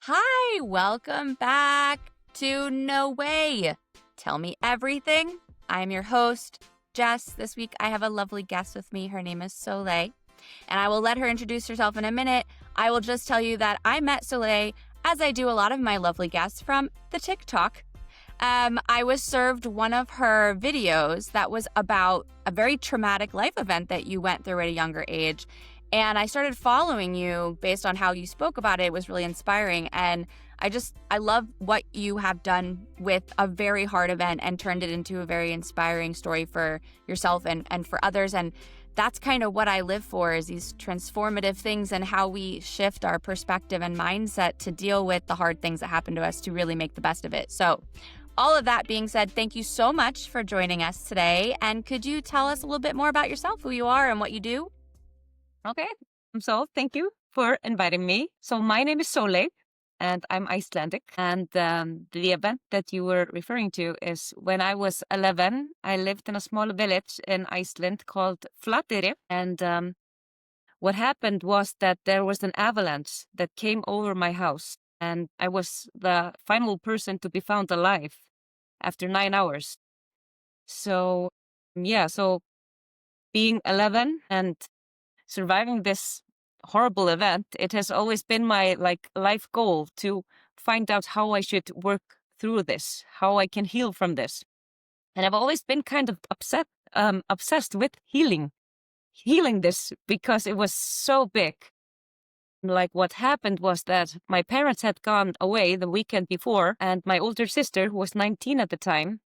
Hi, welcome back to No Way. Tell me everything. I'm your host, Jess. This week I have a lovely guest with me. Her name is Sóley, and I will let her introduce herself in a minute. I will just tell you that I met Sóley, as I do a lot of my lovely guests, from the TikTok. I was served one of her videos that was about a very traumatic life event that you went through at a younger age. And I started following you based on how you spoke about it. It was really inspiring. And I love what you have done with a very hard event and turned it into a very inspiring story for yourself and for others. And that's kind of what I live for, is these transformative things and how we shift our perspective and mindset to deal with the hard things that happen to us to really make the best of it. So all of that being said, thank you so much for joining us today. And could you tell us a little bit more about yourself, who you are and what you do? Okay, so thank you for inviting me. So my name is Sóley, and I'm Icelandic. And the event that you were referring to is when I was 11, I lived in a small village in Iceland called Flateyri. And what happened was that there was an avalanche that came over my house, and I was the final person to be found alive after 9 hours. So, so being 11 and surviving this horrible event, it has always been my life goal to find out how I should work through this, how I can heal from this. And I've always been kind of obsessed with healing this because it was so big. Like, what happened was that my parents had gone away the weekend before, and my older sister, who was 19 at the time,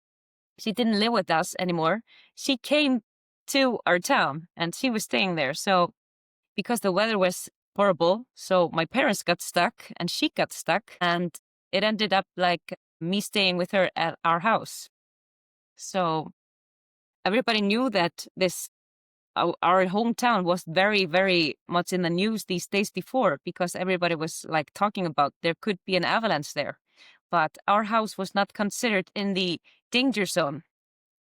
she didn't live with us anymore. She came to our town and she was staying there. So because the weather was horrible, so my parents got stuck and she got stuck, and it ended up like me staying with her at our house. So everybody knew that our hometown was very, very much in the news these days before, because everybody was like talking about there could be an avalanche there. But our house was not considered in the danger zone.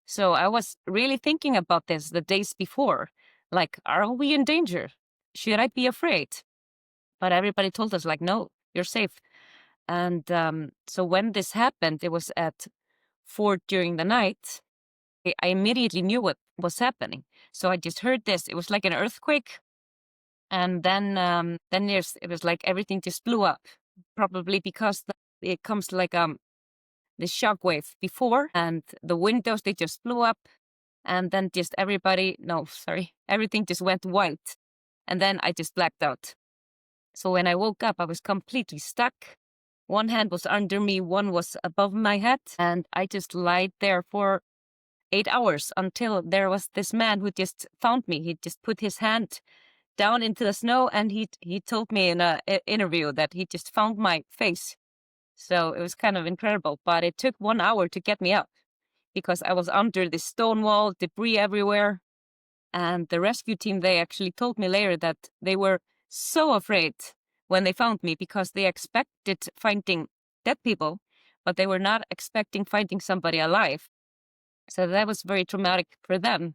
So I was really thinking about this the days before. Like, are we in danger? Should I be afraid? But everybody told us, like, no, you're safe. And so when this happened, it was at 4 during the night. I immediately knew what was happening. So I just heard this. It was like an earthquake. And then it was like everything just blew up, probably because it comes like the shock wave before, and the windows, they just blew up. And then just everything just went white. And then I just blacked out. So when I woke up, I was completely stuck. One hand was under me, one was above my head. And I just lied there for 8 hours until there was this man who just found me. He just put his hand down into the snow, and he told me in an interview that he just found my face. So it was kind of incredible. But it took 1 hour to get me up because I was under this stone wall, debris everywhere. And the rescue team, they actually told me later that they were so afraid when they found me because they expected finding dead people, but they were not expecting finding somebody alive. So that was very traumatic for them.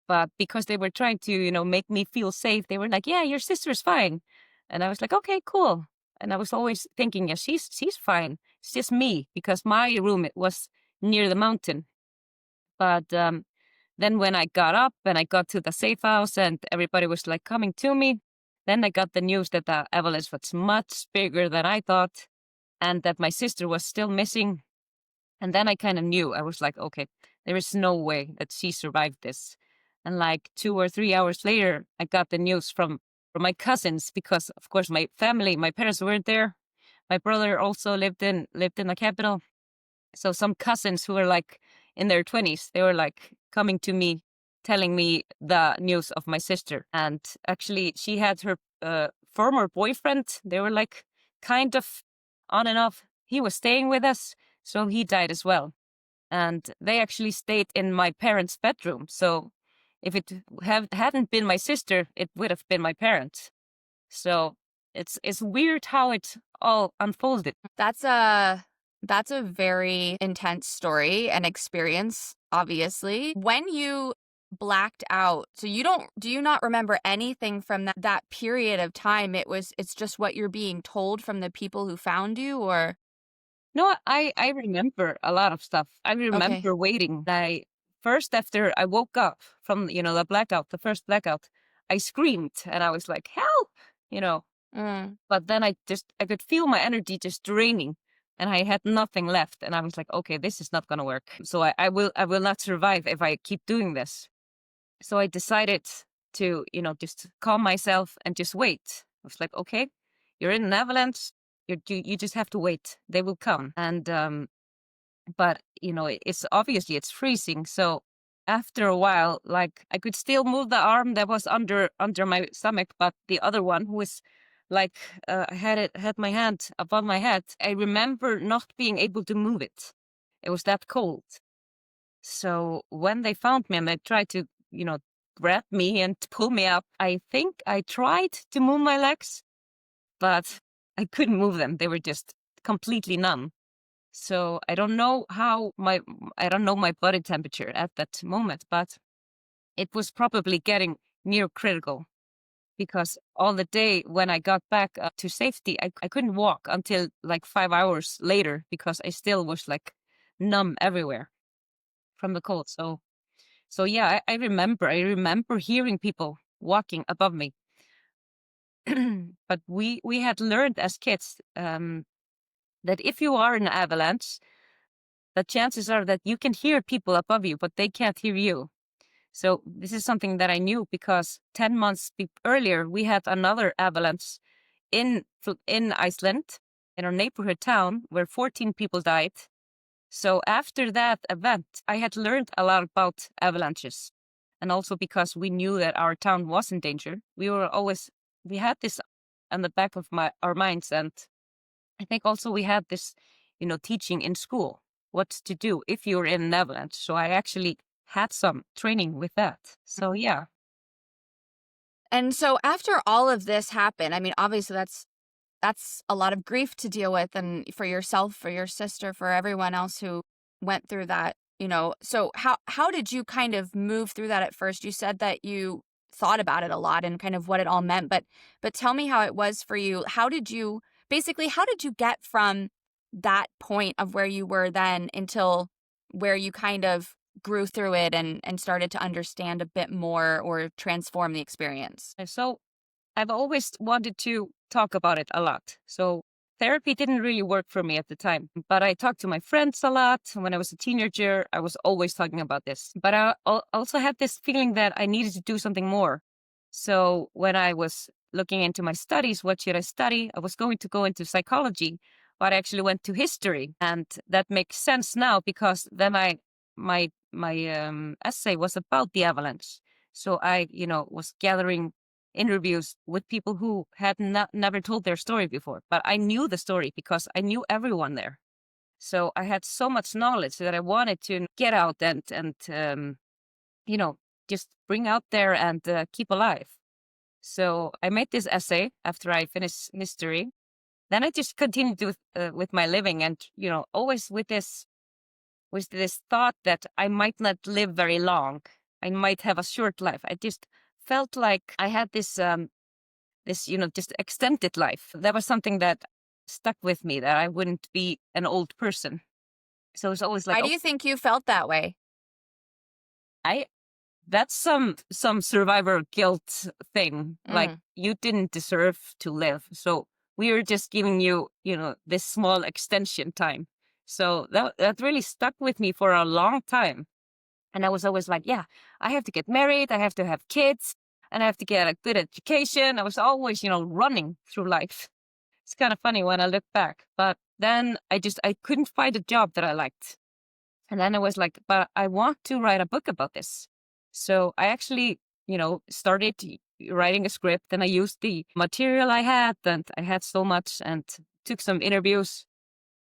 But because they were trying to, make me feel safe, they were like, yeah, your sister's fine. And I was like, okay, cool. And I was always thinking, yeah, she's fine. It's just me, because my room, it was near the mountain. But then when I got up and I got to the safe house and everybody was like coming to me, then I got the news that the avalanche was much bigger than I thought, and that my sister was still missing. And then I kind of knew. I was like, okay, there is no way that she survived this. And like 2 or 3 hours later, I got the news from my cousins, because of course my family, my parents weren't there. My brother also lived in the capital. So some cousins who were like in their 20s, they were like coming to me, telling me the news of my sister. And actually she had her former boyfriend. They were like kind of on and off. He was staying with us, so he died as well. And they actually stayed in my parents' bedroom. So if it hadn't been my sister, it would have been my parents. So it's weird how it all unfolded. That's a very intense story and experience, obviously. When you blacked out. So do you not remember anything from that period of time? It's just what you're being told from the people who found you, or No, I remember a lot of stuff. I okay. remember waiting. First after I woke up from, the blackout, the first blackout, I screamed and I was like, help, you know. Mm. But then I could feel my energy just draining and I had nothing left. And I was like, okay, this is not going to work. So I will not survive if I keep doing this. So I decided to, just calm myself and just wait. I was like, okay, you're in an avalanche. You just have to wait. They will come. And, but it's obviously it's freezing. So after a while, like I could still move the arm that was under my stomach, but the other one who was like, I had my hand above my head. I remember not being able to move it. It was that cold. So when they found me and they tried to, grab me and pull me up, I think I tried to move my legs, but I couldn't move them. They were just completely numb. So I don't know my body temperature at that moment, but it was probably getting near critical because all the day when I got back to safety, I couldn't walk until like 5 hours later because I still was like numb everywhere from the cold. So yeah, I remember hearing people walking above me. But we had learned as kids that if you are in an avalanche, the chances are that you can hear people above you, but they can't hear you. So this is something that I knew because 10 months earlier, we had another avalanche in Iceland, in our neighborhood town, where 14 people died. So after that event, I had learned a lot about avalanches. And also because we knew that our town was in danger, we had this on the back of our minds. And I think also we had this, teaching in school, what to do if you're in an avalanche. So I actually had some training with that. So yeah. And so after all of this happened, I mean, obviously that's a lot of grief to deal with, and for yourself, for your sister, for everyone else who went through that, So how did you kind of move through that at first? You said that you thought about it a lot and kind of what it all meant, but tell me how it was for you. How did you get from that point of where you were then until where you kind of grew through it and started to understand a bit more or transform the experience? So I've always wanted to talk about it a lot. So therapy didn't really work for me at the time, but I talked to my friends a lot. When I was a teenager, I was always talking about this. But I also had this feeling that I needed to do something more. So when I was looking into my studies, what should I study? I was going to go into psychology, but I actually went to history, and that makes sense now because then my essay was about the avalanche. So I, was gathering interviews with people who had never told their story before, but I knew the story because I knew everyone there. So I had so much knowledge that I wanted to get out and you know just bring out there and keep alive. So I made this essay after I finished history. Then I just continued with my living, and always with this thought that I might not live very long. I might have a short life. I just felt like I had this just extended life. That was something that stuck with me, that I wouldn't be an old person. So it's always like, Why do oh, you think you felt that way? I that's some survivor guilt thing. Like Mm. you didn't deserve to live. So we are just giving you, this small extension time. So that really stuck with me for a long time. And I was always like, yeah, I have to get married, I have to have kids, and I have to get a good education. I was always, running through life. It's kind of funny when I look back. But then I couldn't find a job that I liked. And then I was like, but I want to write a book about this. So I actually, started writing a script, and I used the material I had, and I had so much, and took some interviews.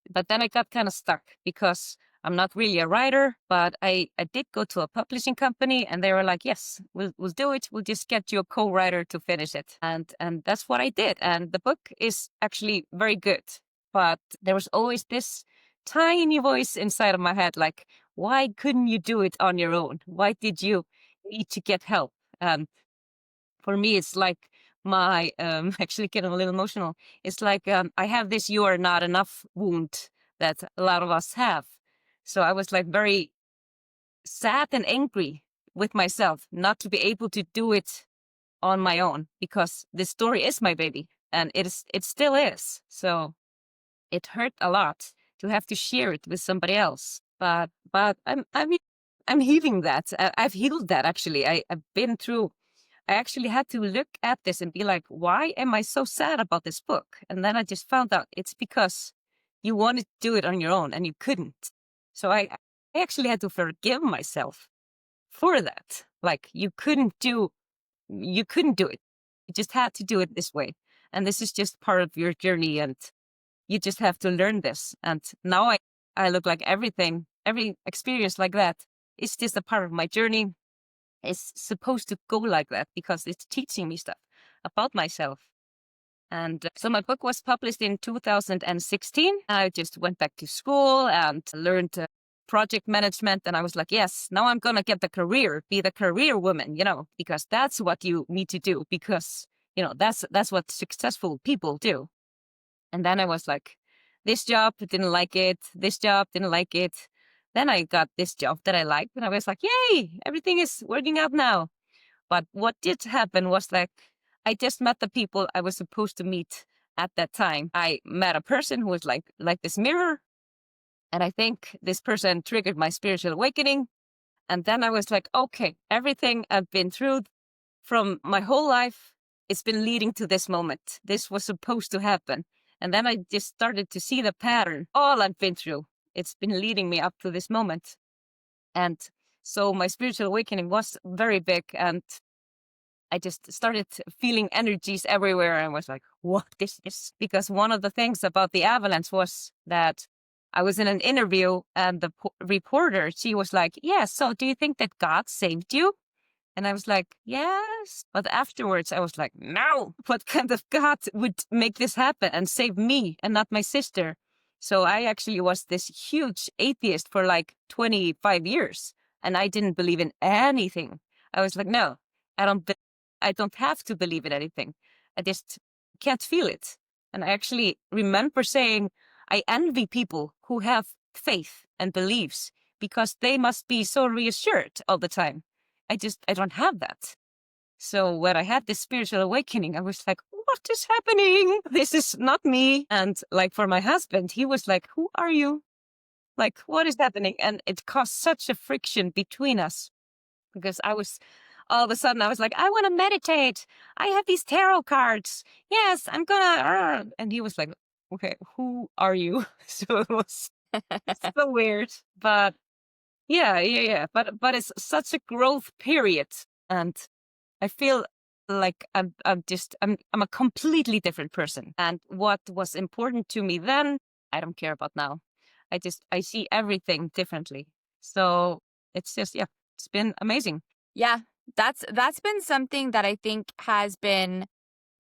But then I got kind of stuck because I'm not really a writer, but I did go to a publishing company, and they were like, yes, we'll do it. We'll just get you a co-writer to finish it. And that's what I did. And the book is actually very good. But there was always this tiny voice inside of my head, like, why couldn't you do it on your own? Why did you need to get help. And for me, it's like my, actually getting a little emotional. It's like I have this "you are not enough" wound that a lot of us have. So I was like very sad and angry with myself not to be able to do it on my own, because this story is my baby and it still is. So it hurt a lot to have to share it with somebody else. But I'm healing that. I've healed that actually. I've been through. I actually had to look at this and be like, why am I so sad about this book? And then I just found out it's because you wanted to do it on your own and you couldn't. So I actually had to forgive myself for that. Like you couldn't do it. You just had to do it this way. And this is just part of your journey, and you just have to learn this. And now I look like everything, every experience like that is just a part of my journey. It's supposed to go like that because it's teaching me stuff about myself. And so my book was published in 2016. I just went back to school and learned project management. And I was like, yes, now I'm going to get the career, be the career woman, because that's what you need to do, because, that's what successful people do. And then I was like, this job, didn't like it. This job, didn't like it. Then I got this job that I liked, and I was like, yay, everything is working out now. But what did happen was like, I just met the people I was supposed to meet at that time. I met a person who was like this mirror. And I think this person triggered my spiritual awakening. And then I was like, okay, everything I've been through from my whole life, it's been leading to this moment. This was supposed to happen. And then I just started to see the pattern. All I've been through, it's been leading me up to this moment. And so my spiritual awakening was very big. And I just started feeling energies everywhere. And was like, what is this? Because one of the things about the Avalanche was that I was in an interview and the reporter, she was like, yeah, so do you think that God saved you? And I was like, yes. But afterwards I was like, no, what kind of God would make this happen and save me and not my sister? So I actually was this huge atheist for like 25 years. And I didn't believe in anything. I was like, no, I don't have to believe in anything. I just can't feel it. And I actually remember saying, I envy people who have faith and beliefs because they must be so reassured all the time. I don't have that. So when I had this spiritual awakening, I was like, what is happening? This is not me. And like for my husband, he was like, who are you? Like, what is happening? And it caused such a friction between us because all of a sudden I was like, I want to meditate. I have these tarot cards. Yes, I'm gonna. And he was like, okay, who are you? So it was so weird, but yeah. But it's such a growth period, and I feel like I'm a completely different person. And what was important to me then, I don't care about now. I see everything differently. So it's just it's been amazing. Yeah, that's been something that I think has been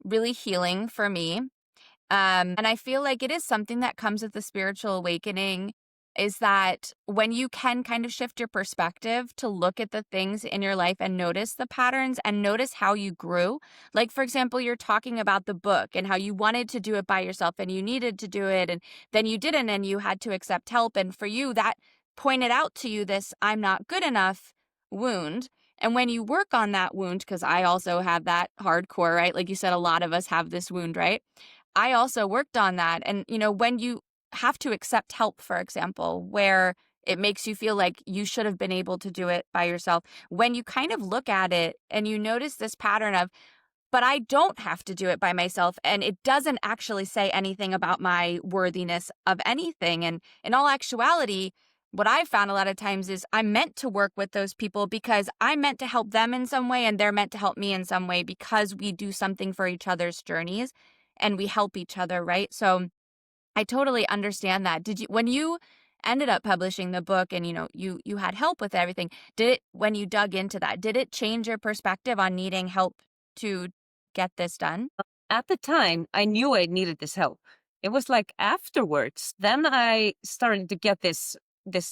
really healing for me. And I feel like it is something that comes with the spiritual awakening, is that when you can kind of shift your perspective to look at the things in your life and notice the patterns and notice how you grew. Like, for example, you're talking about the book and how you wanted to do it by yourself and you needed to do it, and then you didn't and you had to accept help. And for you, that pointed out to you this "I'm not good enough" wound. And when you work on that wound, because I also have that hardcore, right? Like you said, a lot of us have this wound, right? I also worked on that. And, when you have to accept help, for example, where it makes you feel like you should have been able to do it by yourself, when you kind of look at it and you notice this pattern of, but I don't have to do it by myself, and it doesn't actually say anything about my worthiness of anything. And in all actuality, what I've found a lot of times is I'm meant to work with those people because I'm meant to help them in some way, and they're meant to help me in some way because we do something for each other's journeys and we help each other, right? So I totally understand that. When you ended up publishing the book and, you had help with everything, when you dug into that, did it change your perspective on needing help to get this done? At the time, I knew I needed this help. It was like afterwards, then I started to get this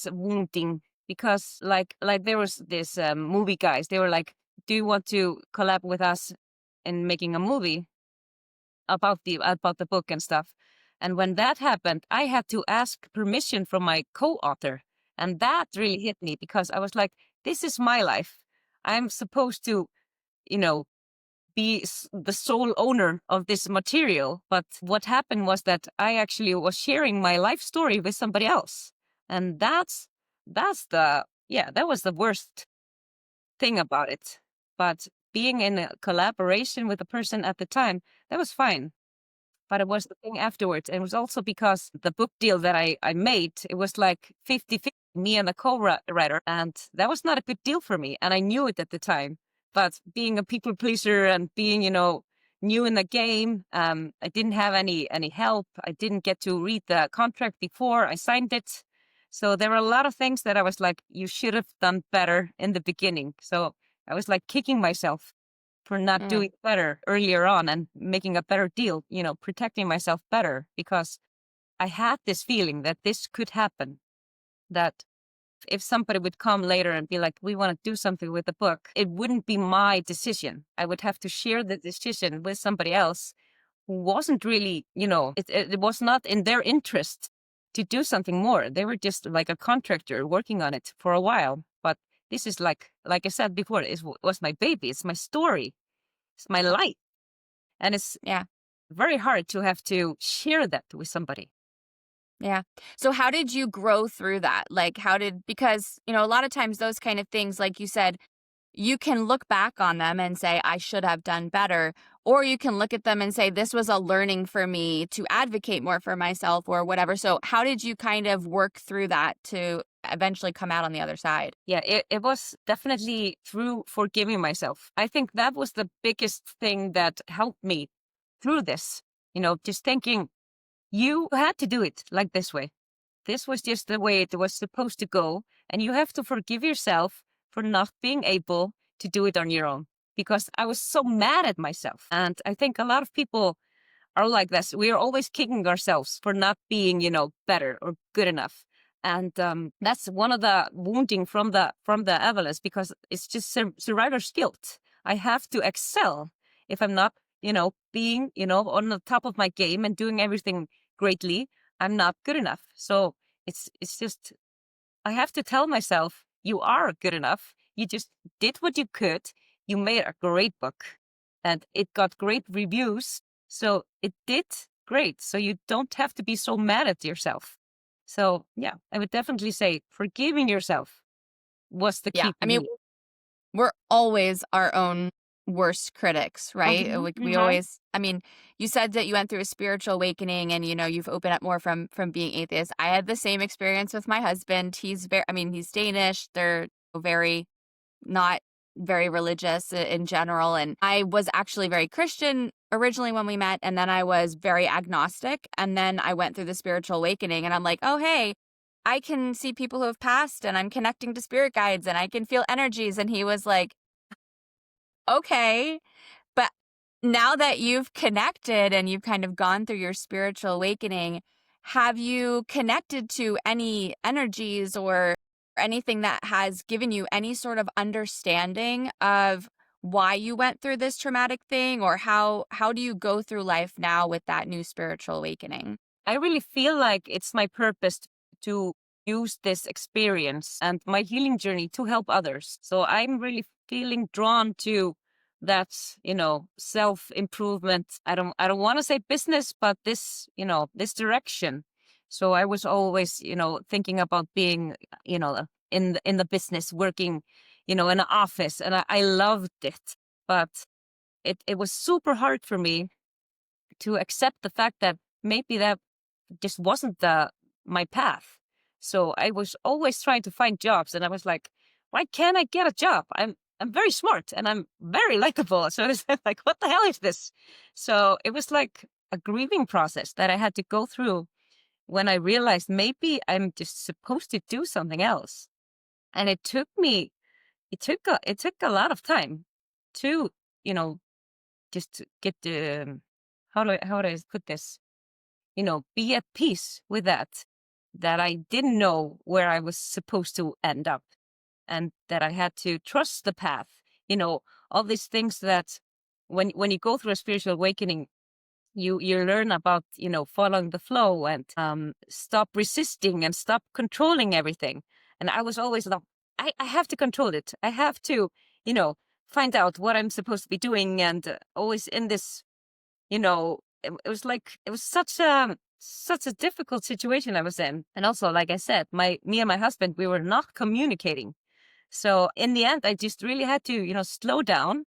wounding because like there was this movie guys. They were like, "Do you want to collab with us in making a movie about the book and stuff?" And when that happened, I had to ask permission from my co-author, and that really hit me because I was like, "This is my life. I'm supposed to, you know, be the sole owner of this material." But what happened was that I actually was sharing my life story with somebody else. And that was the worst thing about it. But being in a collaboration with a person at the time, that was fine. But it was the thing afterwards. And it was also because the book deal that I made, it was like 50-50, me and a co-writer. And that was not a good deal for me. And I knew it at the time. But being a people pleaser and being, new in the game, I didn't have any help. I didn't get to read the contract before I signed it. So there were a lot of things that I was like, you should have done better in the beginning. So I was like kicking myself for not doing better earlier on and making a better deal, protecting myself better, because I had this feeling that this could happen, that if somebody would come later and be like, we want to do something with the book, it wouldn't be my decision. I would have to share the decision with somebody else who wasn't really, it was not in their interest to do something more. They were just like a contractor working on it for a while. But this is like I said before, it was my baby. It's my story. It's my life. And it's very hard to have to share that with somebody. Yeah. So how did you grow through that? Like because, a lot of times those kind of things, like you said, you can look back on them and say, I should have done better. Or you can look at them and say, this was a learning for me to advocate more for myself or whatever. So how did you kind of work through that to eventually come out on the other side? Yeah, it was definitely through forgiving myself. I think that was the biggest thing that helped me through this, just thinking, you had to do it like this way. This was just the way it was supposed to go. And you have to forgive yourself for not being able to do it on your own, because I was so mad at myself. And I think a lot of people are like this. We are always kicking ourselves for not being, better or good enough. And that's one of the wounding from the Avalanche, because it's just survivor's guilt. I have to excel. If I'm not, being, on the top of my game and doing everything greatly, I'm not good enough. So it's just, I have to tell myself, you are good enough. You just did what you could. You made a great book and it got great reviews. So it did great. So you don't have to be so mad at yourself. So yeah, I would definitely say forgiving yourself was the key. Yeah. I mean, we're always our own worst critics, right? We always, you said that you went through a spiritual awakening and, you've opened up more from being atheist. I had the same experience with my husband. He's he's Danish. They're not very religious in general. And I was actually very Christian originally when we met. And then I was very agnostic. And then I went through the spiritual awakening and I'm like, oh, hey, I can see people who have passed and I'm connecting to spirit guides and I can feel energies. And he was like, okay, but now that you've connected and you've kind of gone through your spiritual awakening, have you connected to any energies or anything that has given you any sort of understanding of why you went through this traumatic thing, or how do you go through life now with that new spiritual awakening? I really feel like it's my purpose to use this experience and my healing journey to help others. So I'm really feeling drawn to that, self-improvement. I don't want to say business, but this, this direction. So I was always, thinking about being, in the business, working, in an office, and I loved it. But it was super hard for me to accept the fact that maybe that just wasn't my path. So I was always trying to find jobs, and I was like, why can't I get a job? I'm very smart and I'm very likable. So it's like, what the hell is this? So it was like a grieving process that I had to go through when I realized maybe I'm just supposed to do something else. And it took a lot of time to, just to get the, how do I put this? Be at peace with that. that I didn't know where I was supposed to end up, and that I had to trust the path. All these things that when you go through a spiritual awakening, you learn about, following the flow and stop resisting and stop controlling everything. And I was always like, I have to control it. I have to, find out what I'm supposed to be doing. And always in this, it was like, it was such a difficult situation I was in. And also, like I said, me and my husband, we were not communicating. So in the end, I just really had to, slow down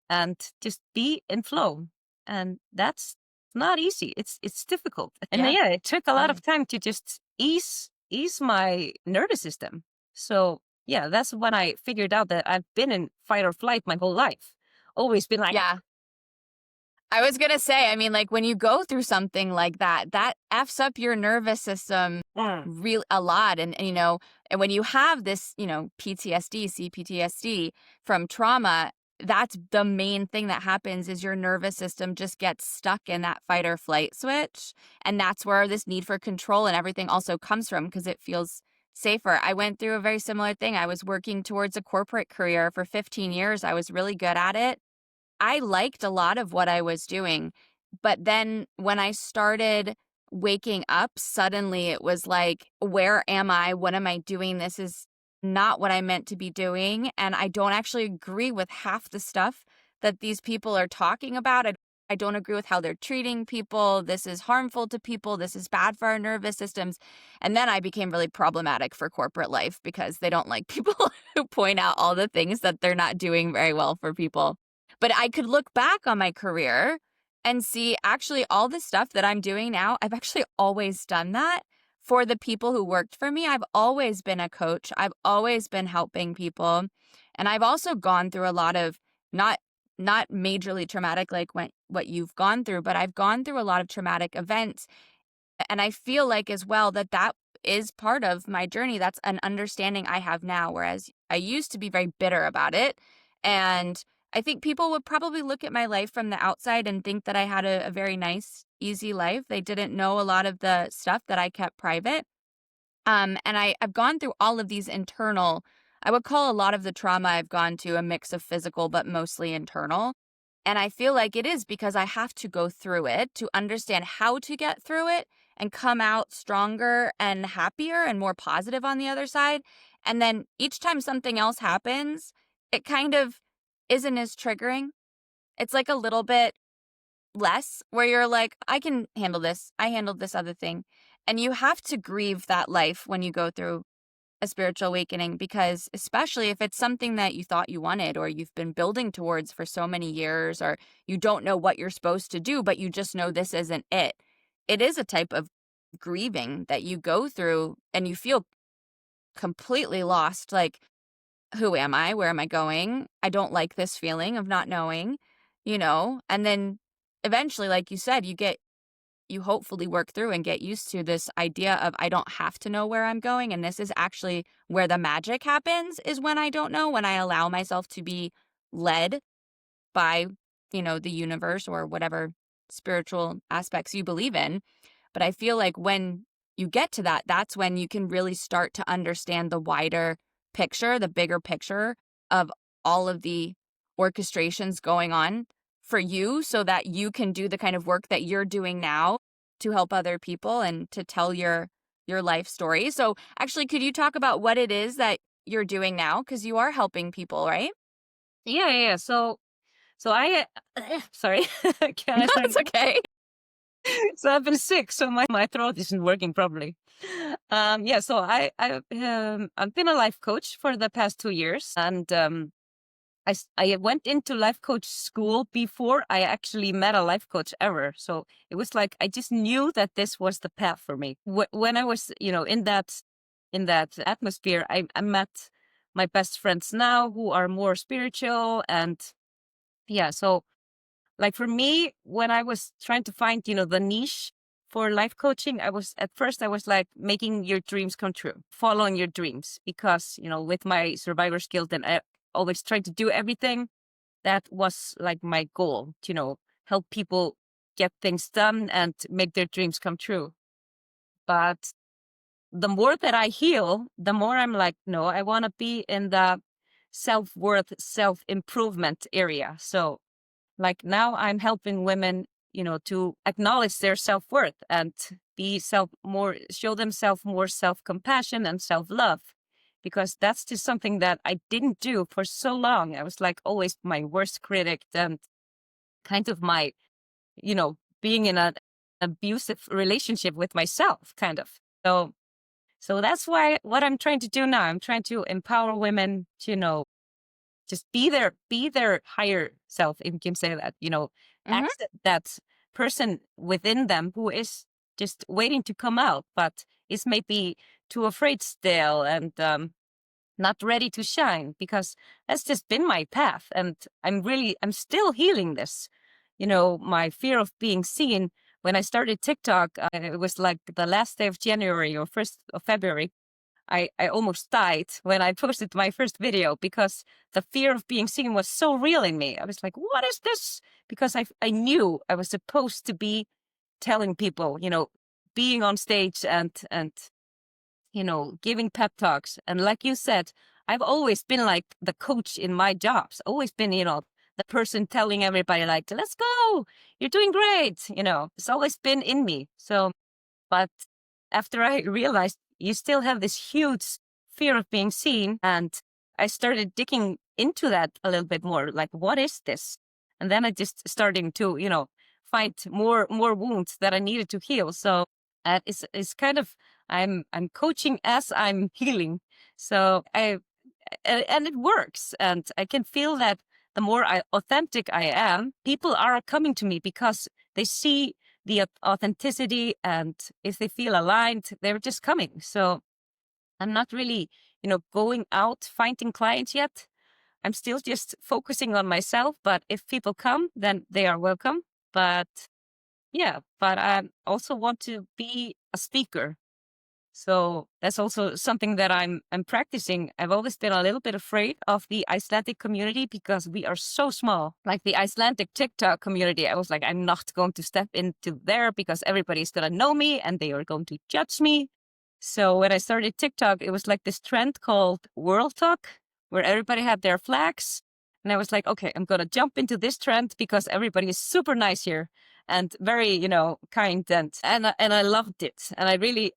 and just be in flow. And that's not easy. It's difficult. And Yeah. it took a lot of time to just ease my nervous system. So yeah, that's when I figured out that I've been in fight or flight my whole life. Always been like, Yeah. I was going to say, I mean, like when you go through something like that, that F's up your nervous system really a lot. And and when you have this, PTSD, CPTSD from trauma, that's the main thing that happens is your nervous system just gets stuck in that fight or flight switch. And that's where this need for control and everything also comes from, because it feels safer. I went through a very similar thing. I was working towards a corporate career for 15 years. I was really good at it. I liked a lot of what I was doing, but then when I started waking up, suddenly it was like, where am I? What am I doing? This is not what I meant to be doing. And I don't actually agree with half the stuff that these people are talking about. I don't agree with how they're treating people. This is harmful to people. This is bad for our nervous systems. And then I became really problematic for corporate life because they don't like people who point out all the things that they're not doing very well for people. But I could look back on my career and see actually all the stuff that I'm doing now, I've actually always done that for the people who worked for me. I've always been a coach. I've always been helping people. And I've also gone through a lot of not majorly traumatic like what you've gone through, but I've gone through a lot of traumatic events. And I feel like as well that is part of my journey. That's an understanding I have now, whereas I used to be very bitter about it. And I think people would probably look at my life from the outside and think that I had a very nice, easy life. They didn't know a lot of the stuff that I kept private. And I've gone through all of these internal, I would call a lot of the trauma I've gone to a mix of physical, but mostly internal. And I feel like it is because I have to go through it to understand how to get through it and come out stronger and happier and more positive on the other side. And then each time something else happens, it kind of isn't as triggering. It's like a little bit less where you're like, I can handle this. I handled this other thing. And you have to grieve that life when you go through a spiritual awakening, because especially if it's something that you thought you wanted or you've been building towards for so many years, or you don't know what you're supposed to do, but you just know this isn't it. It is a type of grieving that you go through and you feel completely lost. Like, who am I? Where am I going? I don't like this feeling of not knowing, and then eventually, like you said, you hopefully work through and get used to this idea of I don't have to know where I'm going. And this is actually where the magic happens, is when I don't know, when I allow myself to be led by, the universe or whatever spiritual aspects you believe in. But I feel like when you get to that, that's when you can really start to understand the wider picture, the bigger picture of all of the orchestrations going on for you, so that you can do the kind of work that you're doing now to help other people and to tell your life story. So actually, could you talk about what it is that you're doing now? Because you are helping people, right? yeah. So I, sorry, can I start? That's okay. So I've been sick, so my throat isn't working properly. Yeah, so I've been a life coach for the past 2 years, and I went into life coach school before I actually met a life coach ever. So it was like I just knew that this was the path for me. When I was, in that atmosphere, I met my best friends now who are more spiritual, and yeah, so like for me, when I was trying to find, the niche for life coaching, at first I was like making your dreams come true, following your dreams, because, with my survivor skills, then I always tried to do everything. That was like my goal, to, help people get things done and make their dreams come true. But the more that I heal, the more I'm like, no, I want to be in the self-worth, self-improvement area. So like now I'm helping women, to acknowledge their self-worth and show themselves more self-compassion and self-love. Because that's just something that I didn't do for so long. I was like always my worst critic and kind of my, being in an abusive relationship with myself, kind of. So that's why what I'm trying to do now, I'm trying to empower women to, just be their higher self, if you can say that, accept that person within them who is just waiting to come out, but is maybe too afraid still and not ready to shine, because that's just been my path. And I'm still healing this, my fear of being seen. When I started TikTok, it was like the last day of January or 1st of February. I almost died when I posted my first video because the fear of being seen was so real in me. I was like, what is this? Because I knew I was supposed to be telling people, being on stage and giving pep talks. And like you said, I've always been like the coach in my jobs, always been, the person telling everybody like, let's go, you're doing great. It's always been in me. So, but after I realized you still have this huge fear of being seen, and I started digging into that a little bit more, like, what is this? And then I just starting to, find more wounds that I needed to heal. So it's kind of, I'm coaching as I'm healing. So and it works. And I can feel that the more authentic I am, people are coming to me because they see the authenticity, and if they feel aligned, they're just coming. So I'm not really, going out finding clients yet. I'm still just focusing on myself, but if people come, then they are welcome. But yeah, but I also want to be a speaker. So that's also something that I'm practicing. I've always been a little bit afraid of the Icelandic community because we are so small. Like the Icelandic TikTok community, I was like, I'm not going to step into there because everybody's going to know me and they are going to judge me. So when I started TikTok, it was like this trend called World Talk, where everybody had their flags. And I was like, okay, I'm going to jump into this trend because everybody is super nice here and very, kind. And I loved it. And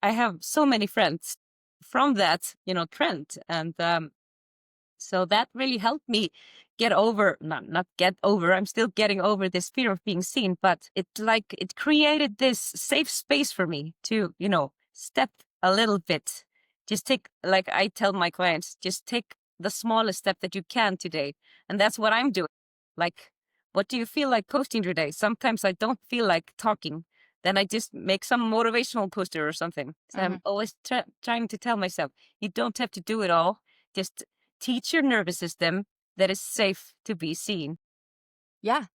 I have so many friends from that, trend. And so that really helped me get over, not get over, I'm still getting over this fear of being seen, but it created this safe space for me to, step a little bit. Just take, like I tell my clients, just take the smallest step that you can today. And that's what I'm doing. Like, what do you feel like posting today? Sometimes I don't feel like talking. Then I just make some motivational poster or something. So I'm always trying to tell myself, you don't have to do it all. Just teach your nervous system that it's safe to be seen. Yeah.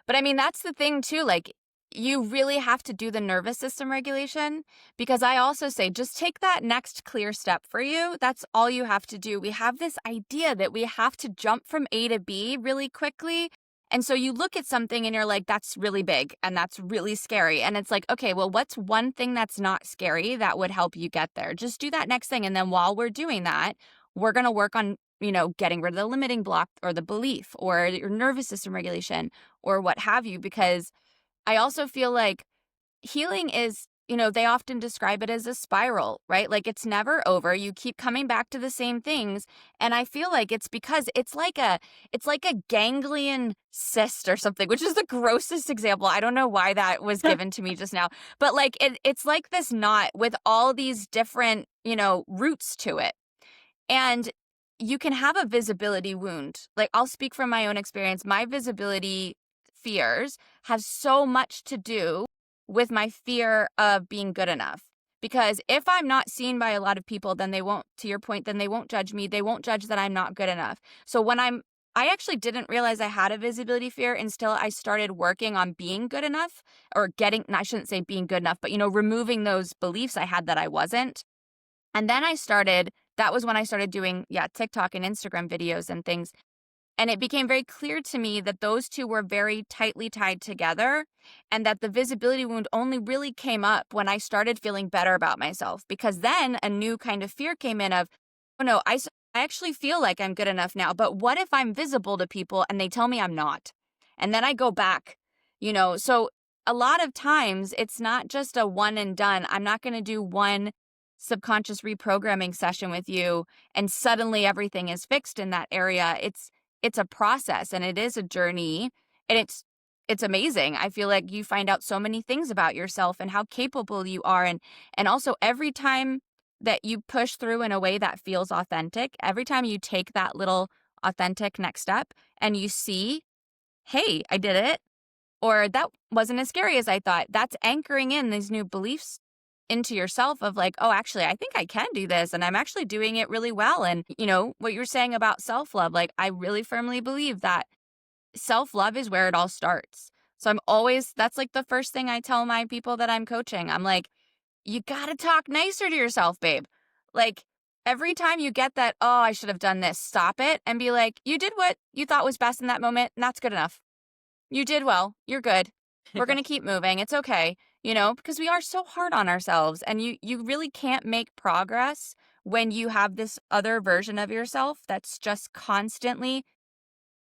But I mean, that's the thing too. Like, you really have to do the nervous system regulation, because I also say just take that next clear step for you. That's all you have to do. We have this idea that we have to jump from A to B really quickly. And so you look at something and you're like, that's really big and that's really scary. And it's like, okay, well, what's one thing that's not scary that would help you get there? Just do that next thing. And then while we're doing that, we're going to work on, getting rid of the limiting block or the belief or your nervous system regulation or what have you, because I also feel like healing is, they often describe it as a spiral, right? Like it's never over. You keep coming back to the same things. And I feel like it's because it's like a ganglion cyst or something, which is the grossest example. I don't know why that was given to me just now, but like it's like this knot with all these different, roots to it. And you can have a visibility wound. Like I'll speak from my own experience. My visibility fears have so much to do with my fear of being good enough. Because if I'm not seen by a lot of people, then they won't, to your point, then they won't judge me. They won't judge that I'm not good enough. So I actually didn't realize I had a visibility fear until I started working on being good enough, or I shouldn't say being good enough, but, removing those beliefs I had that I wasn't. And then that was when I started doing, TikTok and Instagram videos and things. And it became very clear to me that those two were very tightly tied together, and that the visibility wound only really came up when I started feeling better about myself, because then a new kind of fear came in of, oh no, I actually feel like I'm good enough now, but what if I'm visible to people and they tell me I'm not? And then I go back, so a lot of times it's not just a one and done. I'm not going to do one subconscious reprogramming session with you and suddenly everything is fixed in that area. It's a process, and it is a journey, and it's amazing. I feel like you find out so many things about yourself and how capable you are, and also every time that you push through in a way that feels authentic, every time you take that little authentic next step and you see, hey, I did it, or that wasn't as scary as I thought, that's anchoring in these new beliefs into yourself of like, oh, actually, I think I can do this, and I'm actually doing it really well. And, what you're saying about self-love, like, I really firmly believe that self-love is where it all starts. So that's like the first thing I tell my people that I'm coaching. I'm like, you got to talk nicer to yourself, babe. Like, every time you get that, oh, I should have done this, stop it and be like, you did what you thought was best in that moment, and that's good enough. You did well. You're good. We're going to keep moving. It's okay. Because we are so hard on ourselves, and you really can't make progress when you have this other version of yourself that's just constantly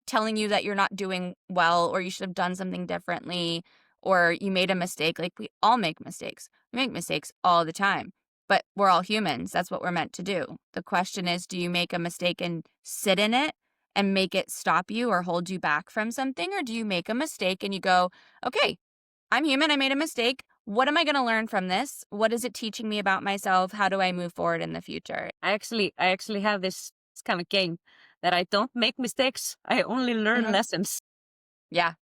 telling you that you're not doing well, or you should have done something differently, or you made a mistake. Like, we all make mistakes. We make mistakes all the time, but we're all humans. That's what we're meant to do. The question is, do you make a mistake and sit in it and make it stop you or hold you back from something? Or do you make a mistake and you go, okay, I'm human. I made a mistake. What am I going to learn from this? What is it teaching me about myself? How do I move forward in the future? I actually have this kind of game that I don't make mistakes. I only learn lessons. Yeah.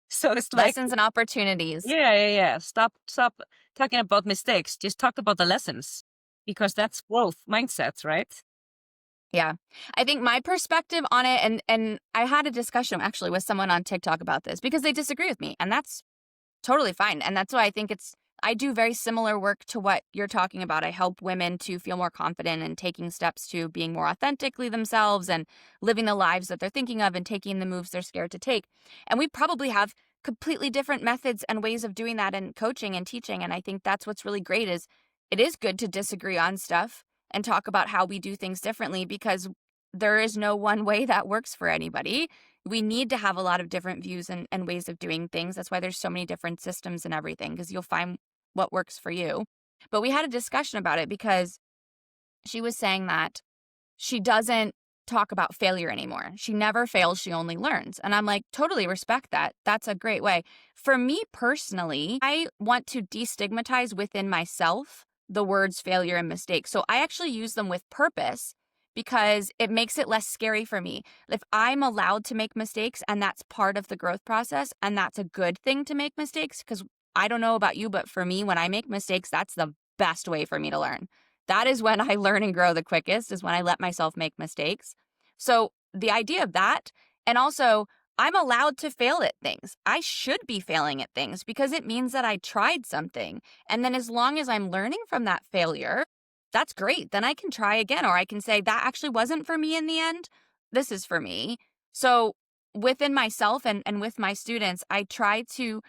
So it's like lessons and opportunities. Yeah. Stop talking about mistakes. Just talk about the lessons, because that's growth mindsets, right? Yeah. I think my perspective on it, and I had a discussion actually with someone on TikTok about this because they disagree with me, and that's totally fine. And that's why I think I do very similar work to what you're talking about. I help women to feel more confident and taking steps to being more authentically themselves and living the lives that they're thinking of and taking the moves they're scared to take. And we probably have completely different methods and ways of doing that in coaching and teaching. And I think that's what's really great is it is good to disagree on stuff and talk about how we do things differently, because there is no one way that works for anybody. We need to have a lot of different views and ways of doing things. That's why there's so many different systems and everything, because you'll find what works for you. But we had a discussion about it because she was saying that she doesn't talk about failure anymore. She never fails, she only learns. And I'm like, totally respect that. That's a great way. For me personally, I want to destigmatize within myself the words failure and mistake. So I actually use them with purpose, because it makes it less scary for me. If I'm allowed to make mistakes and that's part of the growth process, and that's a good thing to make mistakes, because I don't know about you, but for me, when I make mistakes, that's the best way for me to learn. That is when I learn and grow the quickest, is when I let myself make mistakes. So the idea of that, and also I'm allowed to fail at things. I should be failing at things because it means that I tried something. And then as long as I'm learning from that failure, that's great. Then I can try again, or I can say that actually wasn't for me in the end. This is for me. So within myself and with my students, I try to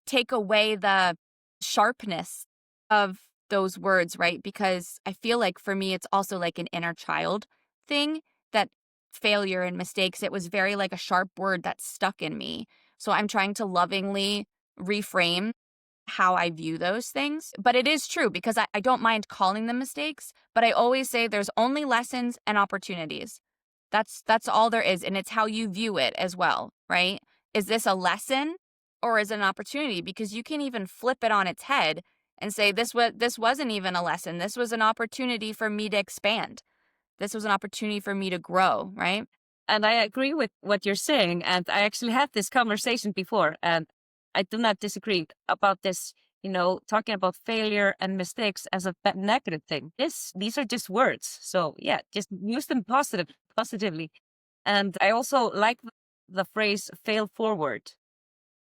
take away the sharpness of those words, right? Because I feel like for me, it's also like an inner child thing, that failure and mistakes, it was very like a sharp word that stuck in me. So I'm trying to lovingly reframe how I view those things. But it is true, because I don't mind calling them mistakes, but I always say there's only lessons and opportunities. That's all there is. And it's how you view it as well, right? Is this a lesson or is it an opportunity? Because you can even flip it on its head and say, this wasn't even a lesson. This was an opportunity for me to expand. This was an opportunity for me to grow, right? And I agree with what you're saying. And I actually had this conversation before, and I do not disagree about this, talking about failure and mistakes as a negative thing. These are just words. So yeah, just use them positively. And I also like the phrase fail forward.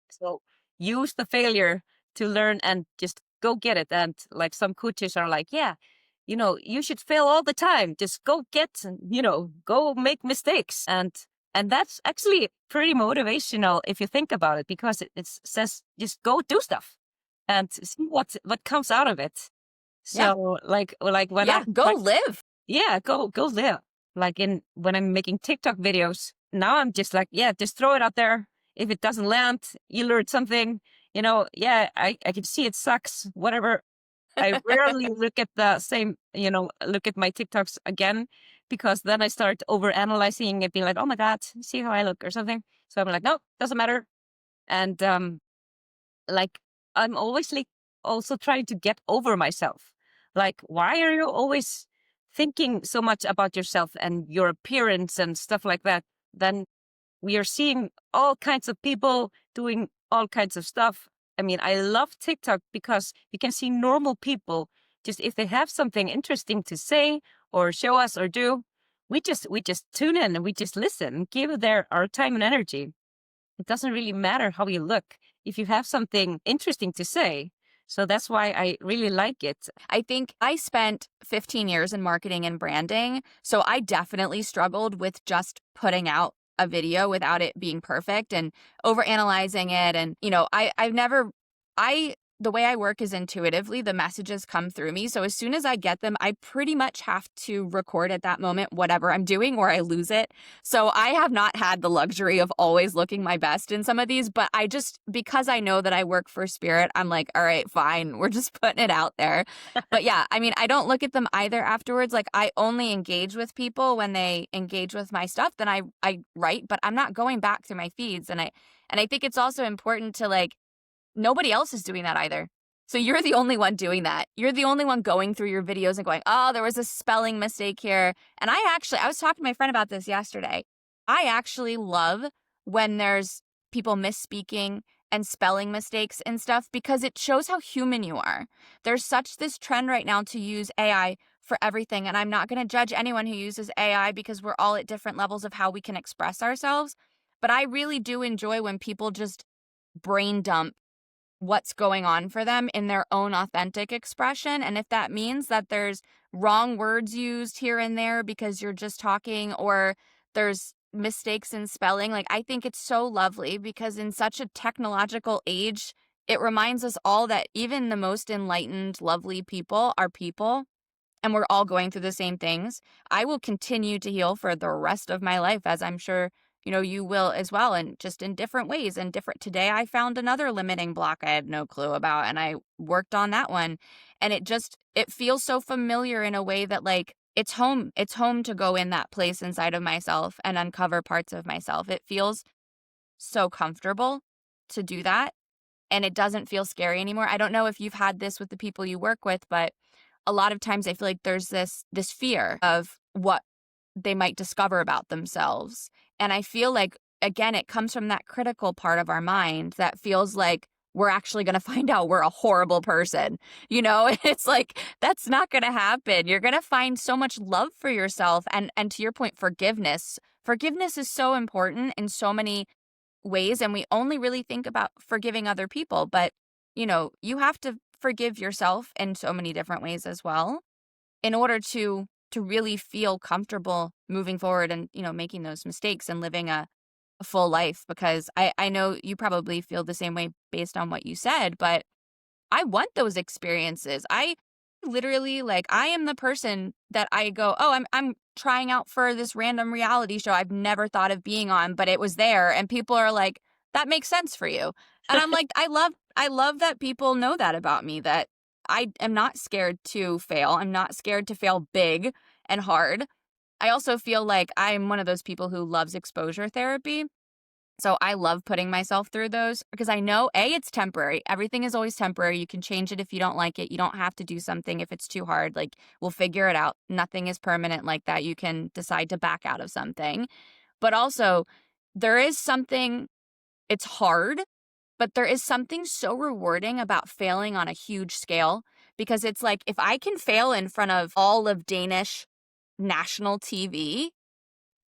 So use the failure to learn and just go get it. And like some coaches are like, yeah, you should fail all the time. Just go go make mistakes. And And that's actually pretty motivational if you think about it, because it says just go do stuff and see what comes out of it. Yeah. So like when Yeah, go live. yeah, go live. Like when I'm making TikTok videos, now I'm just like, yeah, just throw it out there. If it doesn't land, you learned something. Yeah, I can see it sucks, whatever. I rarely look at the same, look at my TikToks again, because then I start over analyzing and being like, oh my God, see how I look or something. So I'm like, no, doesn't matter. And like I'm always like also trying to get over myself. Like, why are you always thinking so much about yourself and your appearance and stuff like that? Then we are seeing all kinds of people doing all kinds of stuff. I mean, I love TikTok because you can see normal people, just if they have something interesting to say or show us or do, we just tune in and we just listen, give our time and energy. It doesn't really matter how you look if you have something interesting to say. So that's why I really like it. I think I spent 15 years in marketing and branding, so I definitely struggled with just putting out a video without it being perfect and overanalyzing it. And, the way I work is intuitively. The messages come through me. So as soon as I get them, I pretty much have to record at that moment whatever I'm doing or I lose it. So I have not had the luxury of always looking my best in some of these, but because I know that I work for Spirit, I'm like, all right, fine. We're just putting it out there. But yeah, I mean, I don't look at them either afterwards. Like, I only engage with people when they engage with my stuff, then I write, but I'm not going back through my feeds. And I think it's also important to, like, nobody else is doing that either. So you're the only one doing that. You're the only one going through your videos and going, oh, there was a spelling mistake here. And I was talking to my friend about this yesterday. I actually love when there's people misspeaking and spelling mistakes and stuff, because it shows how human you are. There's such this trend right now to use AI for everything. And I'm not going to judge anyone who uses AI, because we're all at different levels of how we can express ourselves. But I really do enjoy when people just brain dump what's going on for them in their own authentic expression. And if that means that there's wrong words used here and there because you're just talking, or there's mistakes in spelling, like, I think it's so lovely, because in such a technological age, it reminds us all that even the most enlightened, lovely people are people, and we're all going through the same things. I will continue to heal for the rest of my life, as I'm sure you will as well, and just in different ways and different. Today I found another limiting block I had no clue about, and I worked on that one. And it feels so familiar in a way that, like, it's home. It's home to go in that place inside of myself and uncover parts of myself. It feels so comfortable to do that, and it doesn't feel scary anymore. I don't know if you've had this with the people you work with, but a lot of times I feel like there's this fear of what they might discover about themselves. And I feel like, again, it comes from that critical part of our mind that feels like we're actually going to find out we're a horrible person. It's like, that's not going to happen. You're going to find so much love for yourself. And to your point, forgiveness. Forgiveness is so important in so many ways. And we only really think about forgiving other people. But, you have to forgive yourself in so many different ways as well, in order to really feel comfortable moving forward and, making those mistakes and living a full life. Because I know you probably feel the same way based on what you said, but I want those experiences. I literally, like, I am the person that I go, oh, I'm trying out for this random reality show I've never thought of being on, but it was there. And people are like, that makes sense for you. And I'm like, I love that people know that about me, that I am not scared to fail. I'm not scared to fail big and hard. I also feel like I'm one of those people who loves exposure therapy. So I love putting myself through those, because I know, it's temporary. Everything is always temporary. You can change it if you don't like it. You don't have to do something if it's too hard. Like, we'll figure it out. Nothing is permanent like that. You can decide to back out of something. But also, there is something, it's hard, but there is something so rewarding about failing on a huge scale, because it's like, if I can fail in front of all of Danish national TV,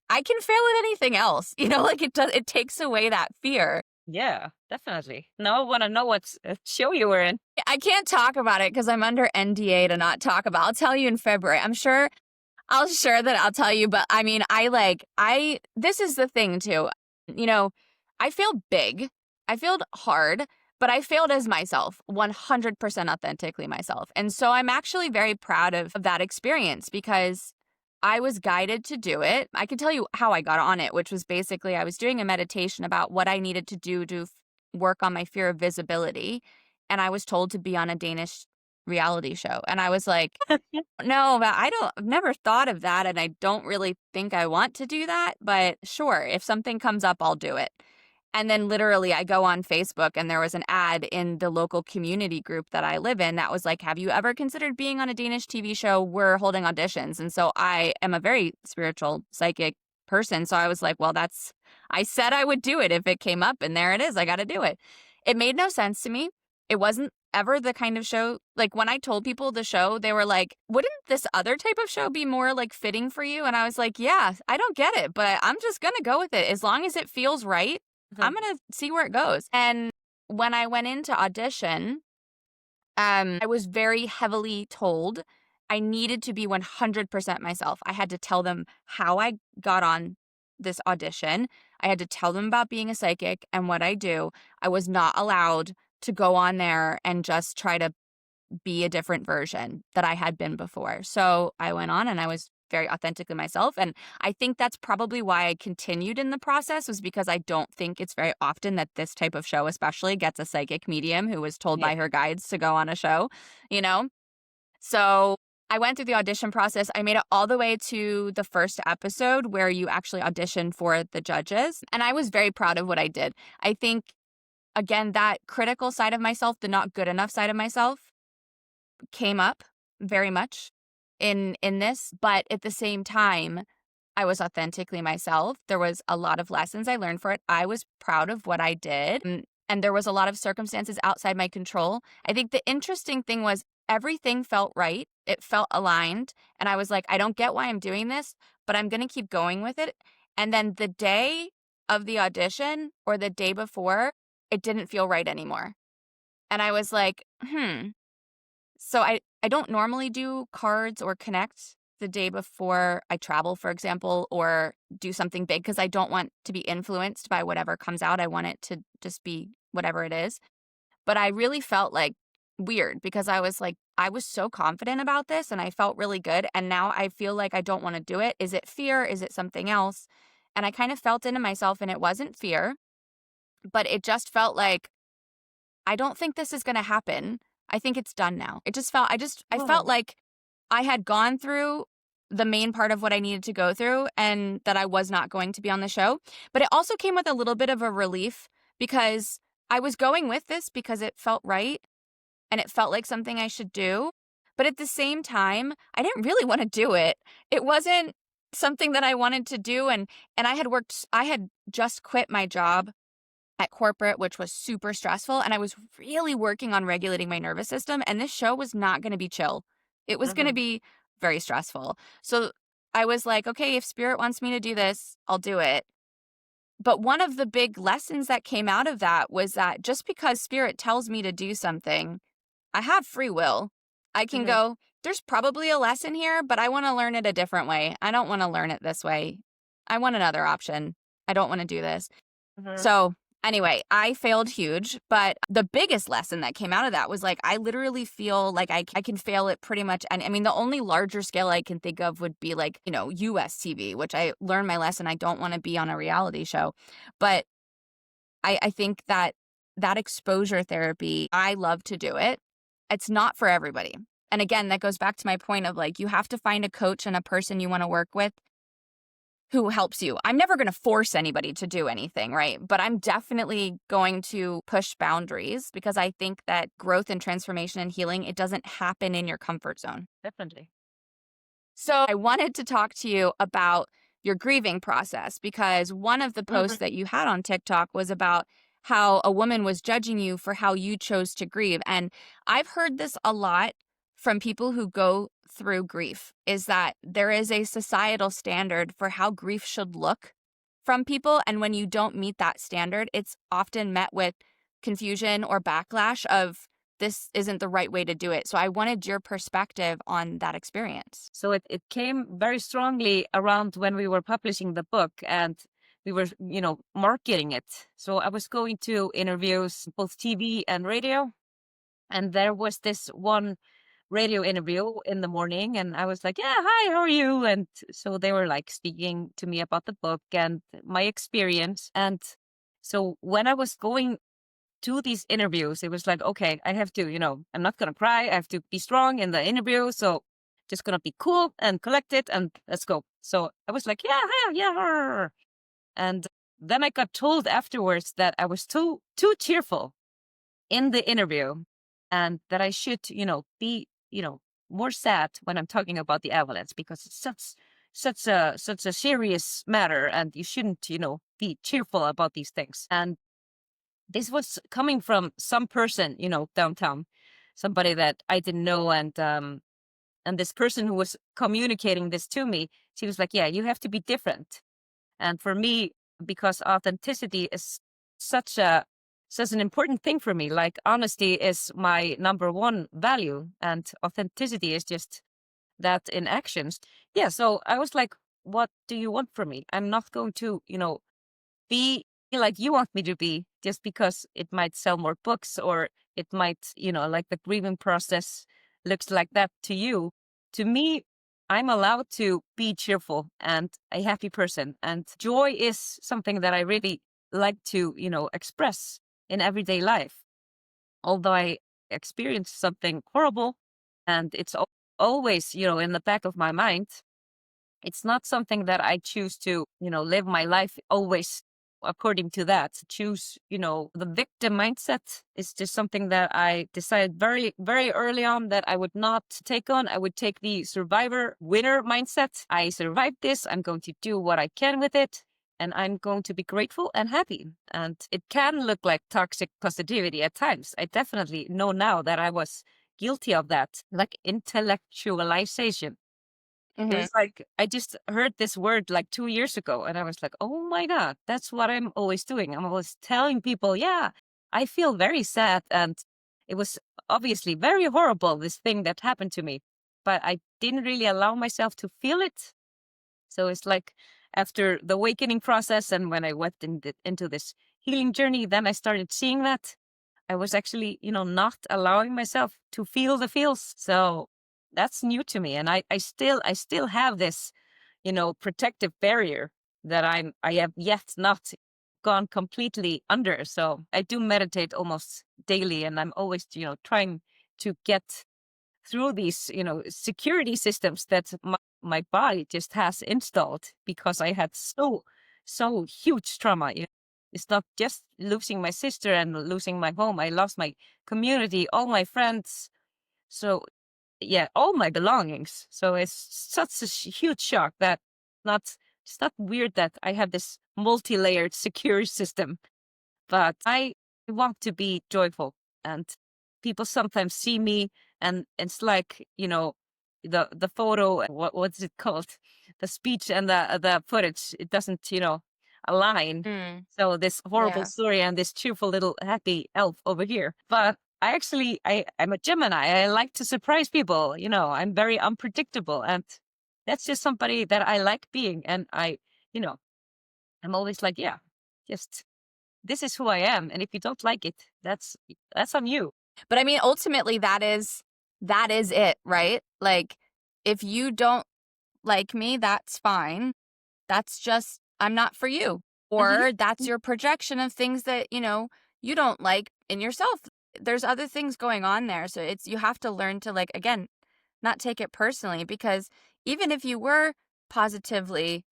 I can fail at anything else. Like, it takes away that fear. Yeah, definitely. Now I want to know what show you were in. I can't talk about it because I'm under NDA to not talk about. I'll tell you in February. I'm sure I'll share that. I'll tell you. But I mean, this is the thing too. You know, I failed big. I failed hard, but I failed as myself, 100% authentically myself. And so I'm actually very proud of that experience because I was guided to do it. I can tell you how I got on it, which was basically I was doing a meditation about what I needed to do to work on my fear of visibility. And I was told to be on a Danish reality show. And I was like, no, but I've never thought of that. And I don't really think I want to do that. But sure, if something comes up, I'll do it. And then literally I go on Facebook and there was an ad in the local community group that I live in that was like, have you ever considered being on a Danish TV show? We're holding auditions. And so I am a very spiritual, psychic person. So I was like, well, I said I would do it if it came up, and there it is. I got to do it. It made no sense to me. It wasn't ever the kind of show, like when I told people the show, they were like, wouldn't this other type of show be more like fitting for you? And I was like, yeah, I don't get it, but I'm just going to go with it. As long as it feels right, I'm going to see where it goes. And when I went into audition, I was very heavily told I needed to be 100% myself. I had to tell them how I got on this audition. I had to tell them about being a psychic and what I do. I was not allowed to go on there and just try to be a different version that I had been before. So I went on and I was very authentically myself. And I think that's probably why I continued in the process, was because I don't think it's very often that this type of show especially gets a psychic medium who was told by her guides to go on a show, you know? So I went through the audition process. I made it all the way to the first episode where you actually audition for the judges. And I was very proud of what I did. I think, again, that critical side of myself, the not good enough side of myself, came up very much in this, but at the same time, I was authentically myself. There was a lot of lessons I learned for it. I was proud of what I did, and there was a lot of circumstances outside my control. I think the interesting thing was everything felt right. It felt aligned, and I was like, I don't get why I'm doing this, but I'm going to keep going with it. And then the day of the audition or the day before, it didn't feel right anymore. And I was like, So I don't normally do cards or connect the day before I travel, for example, or do something big because I don't want to be influenced by whatever comes out. I want it to just be whatever it is. But I really felt like weird because I was so confident about this and I felt really good. And now I feel like I don't want to do it. Is it fear? Is it something else? And I kind of felt into myself, and it wasn't fear, but it just felt like, I don't think this is going to happen. I think it's done now. It just felt, I felt like I had gone through the main part of what I needed to go through and that I was not going to be on the show. But it also came with a little bit of a relief because I was going with this because it felt right and it felt like something I should do. But at the same time, I didn't really want to do it. It wasn't something that I wanted to do. And I had just quit my job at corporate, which was super stressful. And I was really working on regulating my nervous system. And this show was not going to be chill. It was going to be very stressful. So I was like, okay, if spirit wants me to do this, I'll do it. But one of the big lessons that came out of that was that just because spirit tells me to do something, I have free will. I can go, there's probably a lesson here, but I want to learn it a different way. I don't want to learn it this way. I want another option. I don't want to do this. So anyway, I failed huge, but the biggest lesson that came out of that was like, I literally feel like I can fail it pretty much. And I mean, the only larger scale I can think of would be like, US TV, which I learned my lesson. I don't want to be on a reality show. But I think that exposure therapy, I love to do it. It's not for everybody. And again, that goes back to my point of like, you have to find a coach and a person you want to work with who helps you. I'm never going to force anybody to do anything, right? But I'm definitely going to push boundaries because I think that growth and transformation and healing, it doesn't happen in your comfort zone. Definitely. So I wanted to talk to you about your grieving process because one of the posts that you had on TikTok was about how a woman was judging you for how you chose to grieve. And I've heard this a lot from people who go through grief, is that there is a societal standard for how grief should look from people. And when you don't meet that standard, it's often met with confusion or backlash of this isn't the right way to do it. So I wanted your perspective on that experience. So it came very strongly around when we were publishing the book and we were, marketing it. So I was going to interviews, both TV and radio. And there was this one radio interview in the morning, and I was like, yeah, hi, how are you? And so they were like speaking to me about the book and my experience. And so when I was going to these interviews, it was like, okay, I have to, I'm not going to cry. I have to be strong in the interview. So just going to be cool and collected and let's go. So I was like, yeah, yeah, yeah. And then I got told afterwards that I was too cheerful in the interview and that I should, be, more sad when I'm talking about the Avalanche because it's such a serious matter and you shouldn't, be cheerful about these things. And this was coming from some person, downtown, somebody that I didn't know. And this person who was communicating this to me, she was like, yeah, you have to be different. And for me, because authenticity is such an important thing for me, like honesty is my number one value and authenticity is just that in actions. Yeah. So I was like, what do you want from me? I'm not going to, be like you want me to be just because it might sell more books or it might, like the grieving process looks like that to you. To me, I'm allowed to be cheerful and a happy person. And joy is something that I really like to, express in everyday life. Although I experience something horrible and it's always, in the back of my mind, it's not something that I choose to, live my life always according to that. Choose, the victim mindset is just something that I decided very, very early on that I would not take on. I would take the survivor winner mindset. I survived this. I'm going to do what I can with it. And I'm going to be grateful and happy. And it can look like toxic positivity at times. I definitely know now that I was guilty of that, like intellectualization. It was like, I just heard this word like 2 years ago and I was like, oh my God, that's what I'm always doing. I'm always telling people, yeah, I feel very sad. And it was obviously very horrible, this thing that happened to me, but I didn't really allow myself to feel it. So it's like after the awakening process and when I went into this healing journey, then I started seeing that I was actually, not allowing myself to feel the feels. So that's new to me. And I still have this, protective barrier that I have yet not gone completely under. So I do meditate almost daily and I'm always, trying to get through these, security systems that my body just has installed because I had so huge trauma. It's not just losing my sister and losing my home. I lost my community, all my friends. So yeah, all my belongings. So it's such a huge shock that it's not weird that I have this multi-layered secure system, but I want to be joyful. And people sometimes see me and it's like, the photo, what's it called? The speech and the footage, it doesn't, align. So this horrible Yeah. story and this cheerful little happy elf over here. But I'm a Gemini. I like to surprise people. I'm very unpredictable. And that's just somebody that I like being. And I'm always like, yeah, just this is who I am. And if you don't like it, that's on you. But I mean, ultimately that is it, right? Like if you don't like me, that's fine. That's just, I'm not for you. Or that's your projection of things that, you don't like in yourself. There's other things going on there. So you have to learn to like, again, not take it personally, because even if you were positively,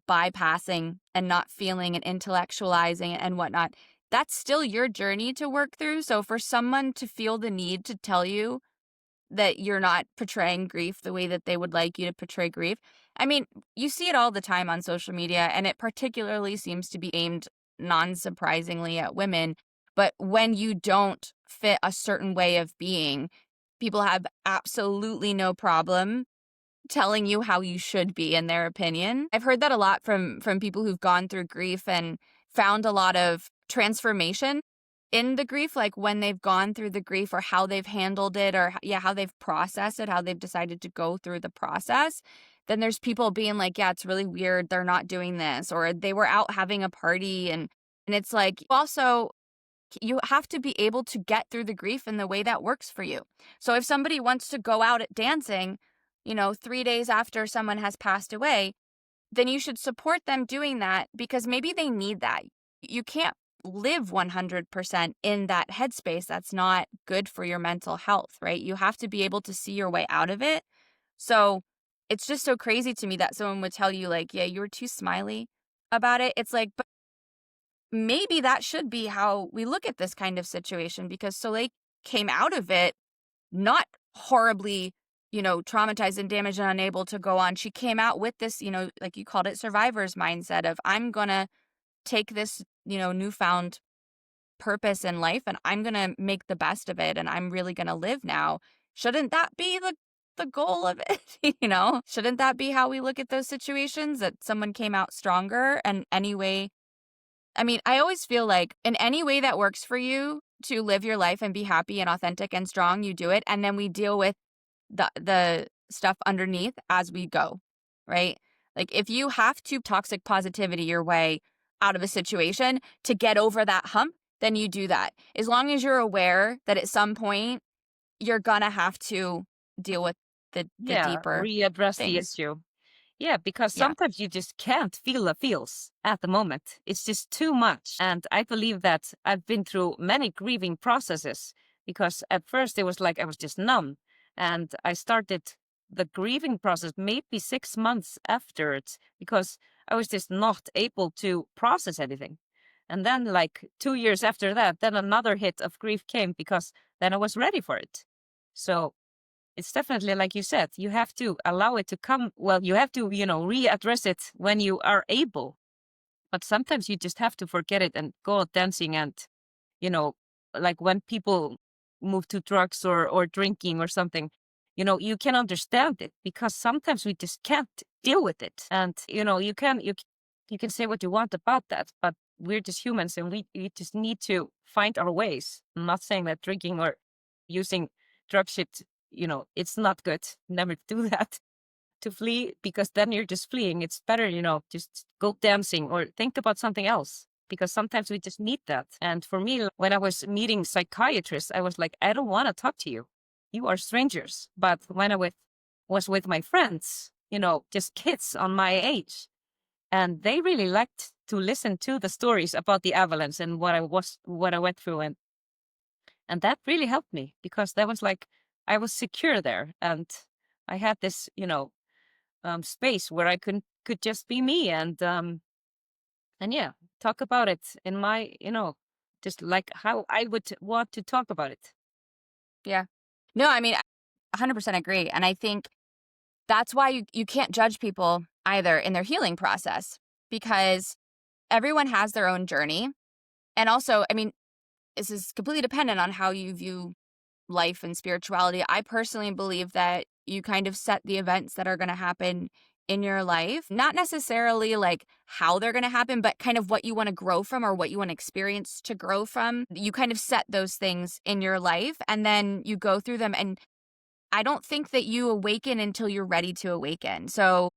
bypassing and not feeling and intellectualizing and whatnot, that's still your journey to work through. So for someone to feel the need to tell you that you're not portraying grief the way that they would like you to portray grief. I mean, you see it all the time on social media, and it particularly seems to be aimed, non-surprisingly, at women. But when you don't fit a certain way of being, people have absolutely no problem telling you how you should be in their opinion. I've heard that a lot from people who've gone through grief and found a lot of transformation in the grief, like when they've gone through the grief or how they've handled it or how they've processed it, how they've decided to go through the process, then there's people being like, yeah, it's really weird. They're not doing this, or they were out having a party. And it's like, also, you have to be able to get through the grief in the way that works for you. So if somebody wants to go out at dancing, 3 days after someone has passed away, then you should support them doing that because maybe they need that. You can't live 100% in that headspace. That's not good for your mental health, right? You have to be able to see your way out of it. So it's just so crazy to me that someone would tell you like, yeah, you were too smiley about it. It's like, but maybe that should be how we look at this kind of situation because Sóley came out of it not horribly, traumatized and damaged and unable to go on. She came out with this, like you called it, survivor's mindset of I'm going to take this, newfound purpose in life and I'm going to make the best of it and I'm really going to live now. Shouldn't that be the goal of it? Shouldn't that be how we look at those situations, that someone came out stronger? And anyway, I mean, I always feel like in any way that works for you to live your life and be happy and authentic and strong, you do it. And then we deal with the stuff underneath as we go, right? Like if you have to toxic positivity your way out of a situation to get over that hump, then you do that. As long as you're aware that at some point you're gonna have to deal with the deeper readdress the things. issue. Yeah, because Yeah. sometimes you just can't feel the feels at the moment. It's just too much. And I believe that I've been through many grieving processes because at first it was like I was just numb. And I started the grieving process maybe 6 months after it because I was just not able to process anything. And then like 2 years after that, then another hit of grief came because then I was ready for it. So it's definitely like you said, you have to allow it to come. Well, you have to, readdress it when you are able. But sometimes you just have to forget it and go out dancing and, like when people move to drugs or drinking or something, you can understand it because sometimes we just can't deal with it. And, you can say what you want about that, but we're just humans and we just need to find our ways. I'm not saying that drinking or using drug shit, it's not good. Never do that to flee because then you're just fleeing. It's better, just go dancing or think about something else because sometimes we just need that. And for me, when I was meeting psychiatrists, I was like, I don't want to talk to you. You are strangers. But when I was with my friends, just kids on my age, and they really liked to listen to the stories about the Avalanche and what I went through. And that really helped me because that was like, I was secure there and I had this, space where I could just be me and yeah, talk about it in my, just like how I would want to talk about it. Yeah. No, I mean, 100% agree. And I think that's why you can't judge people either in their healing process because everyone has their own journey. And also, I mean, this is completely dependent on how you view life and spirituality. I personally believe that you kind of set the events that are going to happen in your life, not necessarily like how they're going to happen, but kind of what you want to grow from or what you want to experience to grow from. You kind of set those things in your life and then you go through them. And I don't think that you awaken until you're ready to awaken. So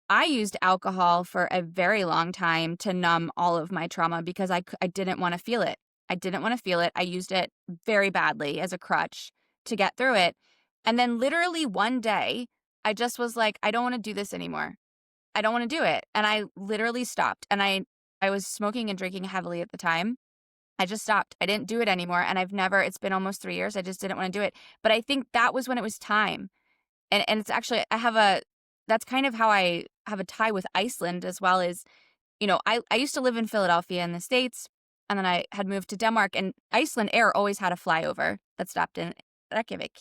I used alcohol for a very long time to numb all of my trauma because I didn't want to feel it. I didn't want to feel it. I used it very badly as a crutch to get through it. And then literally one day, I just was like, I don't want to do this anymore. I don't want to do it. And I literally stopped. And I was smoking and drinking heavily at the time. I just stopped. I didn't do it anymore. And it's been almost 3 years. I just didn't want to do it. But I think that was when it was time. And it's actually, that's kind of how I have a tie with Iceland as well as, I used to live in Philadelphia in the States. And then I had moved to Denmark, and Iceland Air always had a flyover that stopped in Reykjavik.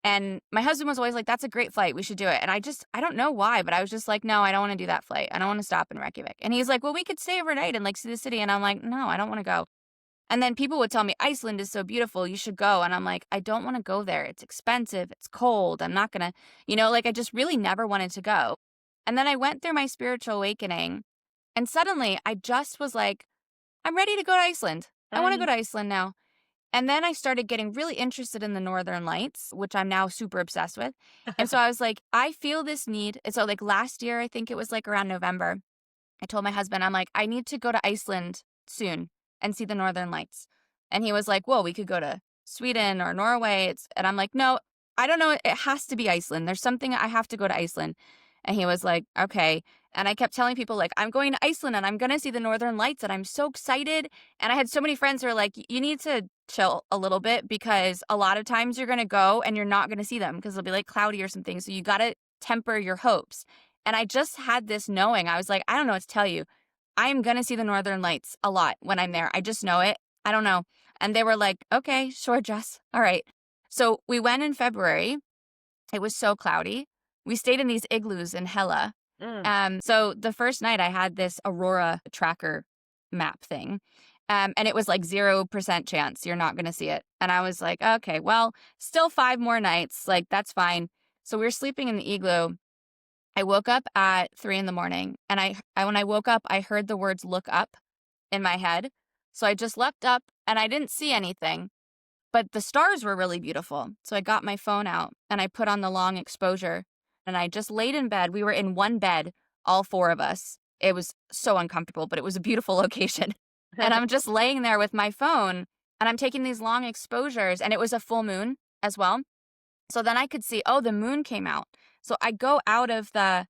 And my husband was always like, that's a great flight. We should do it. And I don't know why, but I was just like, no, I don't want to do that flight. I don't want to stop in Reykjavik. And he's like, well, we could stay overnight and like see the city. And I'm like, no, I don't want to go. And then people would tell me, Iceland is so beautiful. You should go. And I'm like, I don't want to go there. It's expensive. It's cold. I'm not going to, I just really never wanted to go. And then I went through my spiritual awakening. And suddenly I just was like, I'm ready to go to Iceland. I want to go to Iceland now. And then I started getting really interested in the Northern Lights, which I'm now super obsessed with. And so I was like, I feel this need. And so like last year, I think it was like around November, I told my husband, I'm like, I need to go to Iceland soon and see the Northern Lights. And he was like, well, we could go to Sweden or Norway. And I'm like, no, I don't know. It has to be Iceland. There's something I have to go to Iceland. And he was like, okay. And I kept telling people like, I'm going to Iceland and I'm going to see the Northern Lights and I'm so excited. And I had so many friends who were like, you need to chill a little bit because a lot of times you're going to go and you're not going to see them because it'll be like cloudy or something. So you got to temper your hopes. And I just had this knowing. I was like, I don't know what to tell you. I am going to see the Northern Lights a lot when I'm there. I just know it. I don't know. And they were like, okay, sure, Jess. All right. So we went in February. It was so cloudy. We stayed in these igloos in Hella. So the first night I had this Aurora tracker map thing. And it was like 0% chance you're not going to see it. And I was like, okay, well, still 5 more nights. Like, that's fine. So we were sleeping in the igloo. I woke up at 3 a.m. and I when I woke up, I heard the words look up in my head. So I just looked up and I didn't see anything, but the stars were really beautiful. So I got my phone out and I put on the long exposure and I just laid in bed. We were in one bed, all 4 of us. It was so uncomfortable, but it was a beautiful location. And I'm just laying there with my phone and I'm taking these long exposures and it was a full moon as well. So then I could see, oh, the moon came out. So I go out of the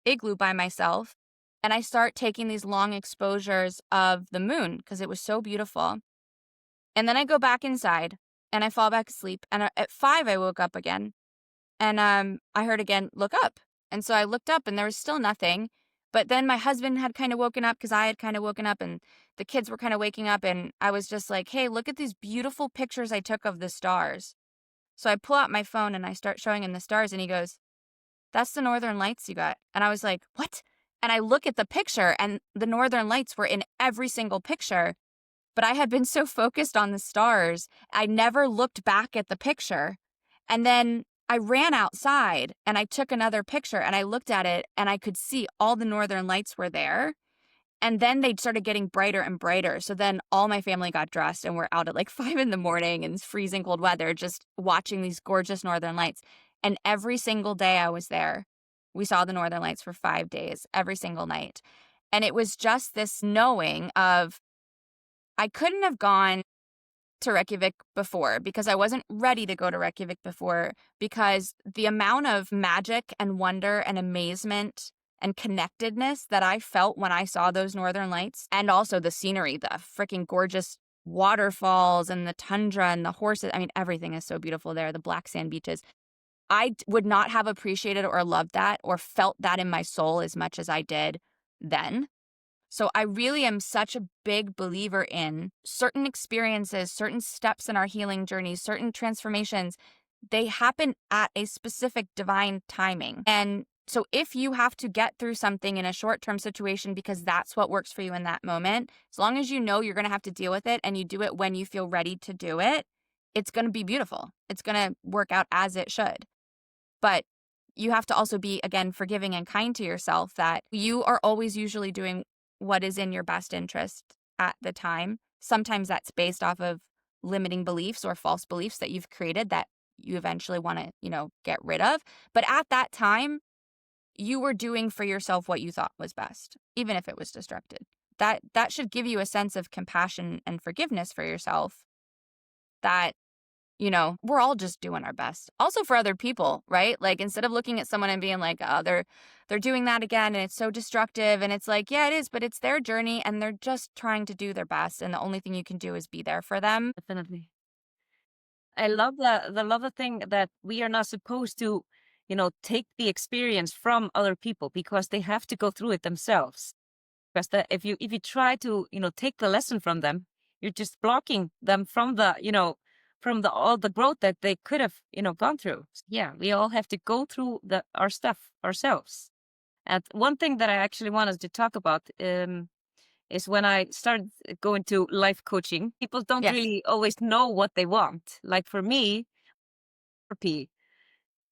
igloo by myself and I start taking these long exposures of the moon because it was so beautiful. And then I go back inside and I fall back asleep. And at 5, I woke up again and I heard again, look up. And so I looked up and there was still nothing. But then my husband had kind of woken up because I had kind of woken up and the kids were kind of waking up. And I was just like, hey, look at these beautiful pictures I took of the stars. So I pull out my phone and I start showing him the stars and he goes, that's the Northern Lights you got. And I was like, what? And I look at the picture and the Northern Lights were in every single picture. But I had been so focused on the stars, I never looked back at the picture. And then I ran outside and I took another picture and I looked at it and I could see all the Northern Lights were there. And then they started getting brighter and brighter. So then all my family got dressed and we're out at like 5 a.m. in freezing cold weather, just watching these gorgeous Northern Lights. And every single day I was there, we saw the Northern Lights for 5 days, every single night. And it was just this knowing of, I couldn't have gone to Reykjavik before because I wasn't ready to go to Reykjavik before because the amount of magic and wonder and amazement and connectedness that I felt when I saw those Northern Lights and also the scenery, the freaking gorgeous waterfalls and the tundra and the horses. I mean, everything is so beautiful there, the black sand beaches. I would not have appreciated or loved that or felt that in my soul as much as I did then. So I really am such a big believer in certain experiences, certain steps in our healing journey, certain transformations. They happen at a specific divine timing. And so if you have to get through something in a short-term situation because that's what works for you in that moment, as long as you know you're going to have to deal with it and you do it when you feel ready to do it, it's going to be beautiful. It's going to work out as it should. But you have to also be, again, forgiving and kind to yourself that you are always usually doing what is in your best interest at the time. Sometimes that's based off of limiting beliefs or false beliefs that you've created that you eventually want to, get rid of. But at that time, you were doing for yourself what you thought was best, even if it was destructive. That should give you a sense of compassion and forgiveness for yourself that, we're all just doing our best. Also for other people, right? Like instead of looking at someone and being like, oh, they're doing that again and it's so destructive. And it's like, yeah, it is, but it's their journey and they're just trying to do their best. And the only thing you can do is be there for them. Definitely. I love the thing that we are not supposed to, take the experience from other people because they have to go through it themselves. Because if you try to, take the lesson from them, you're just blocking them from all the growth that they could have, gone through. Yeah, we all have to go through our stuff ourselves. And one thing that I actually wanted to talk about is when I started going to life coaching, people don't Yes. really always know what they want. Like for me, therapy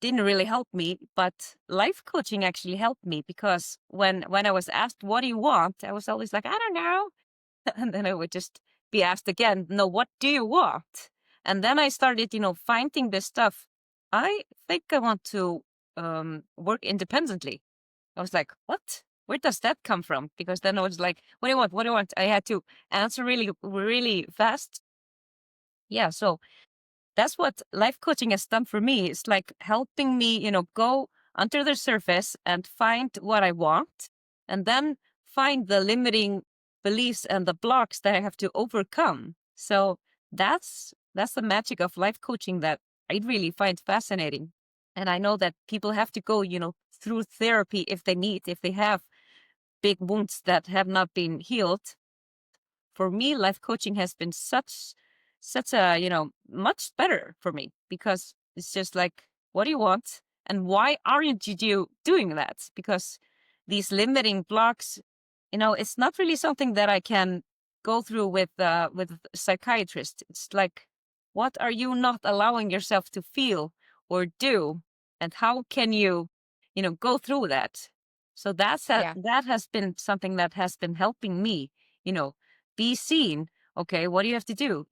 didn't really help me, but life coaching actually helped me because when I was asked, what do you want? I was always like, I don't know. And then I would just be asked again, no, what do you want? And then I started, finding this stuff. I think I want to work independently. I was like, what? Where does that come from? Because then I was like, what do you want? What do you want? I had to answer really, really fast. Yeah. So that's what life coaching has done for me. It's like helping me, go under the surface and find what I want, and then find the limiting beliefs and the blocks that I have to overcome. So that's the magic of life coaching that I really find fascinating. And I know that people have to go, through therapy if they have big wounds that have not been healed. For me, life coaching has been such a, much better for me, because it's just like, what do you want? And why aren't you doing that? Because these limiting blocks, it's not really something that I can go through with a psychiatrist. It's like, what are you not allowing yourself to feel or do? And how can you, go through that? So that has been something that has been helping me, be seen. Okay, what do you have to do?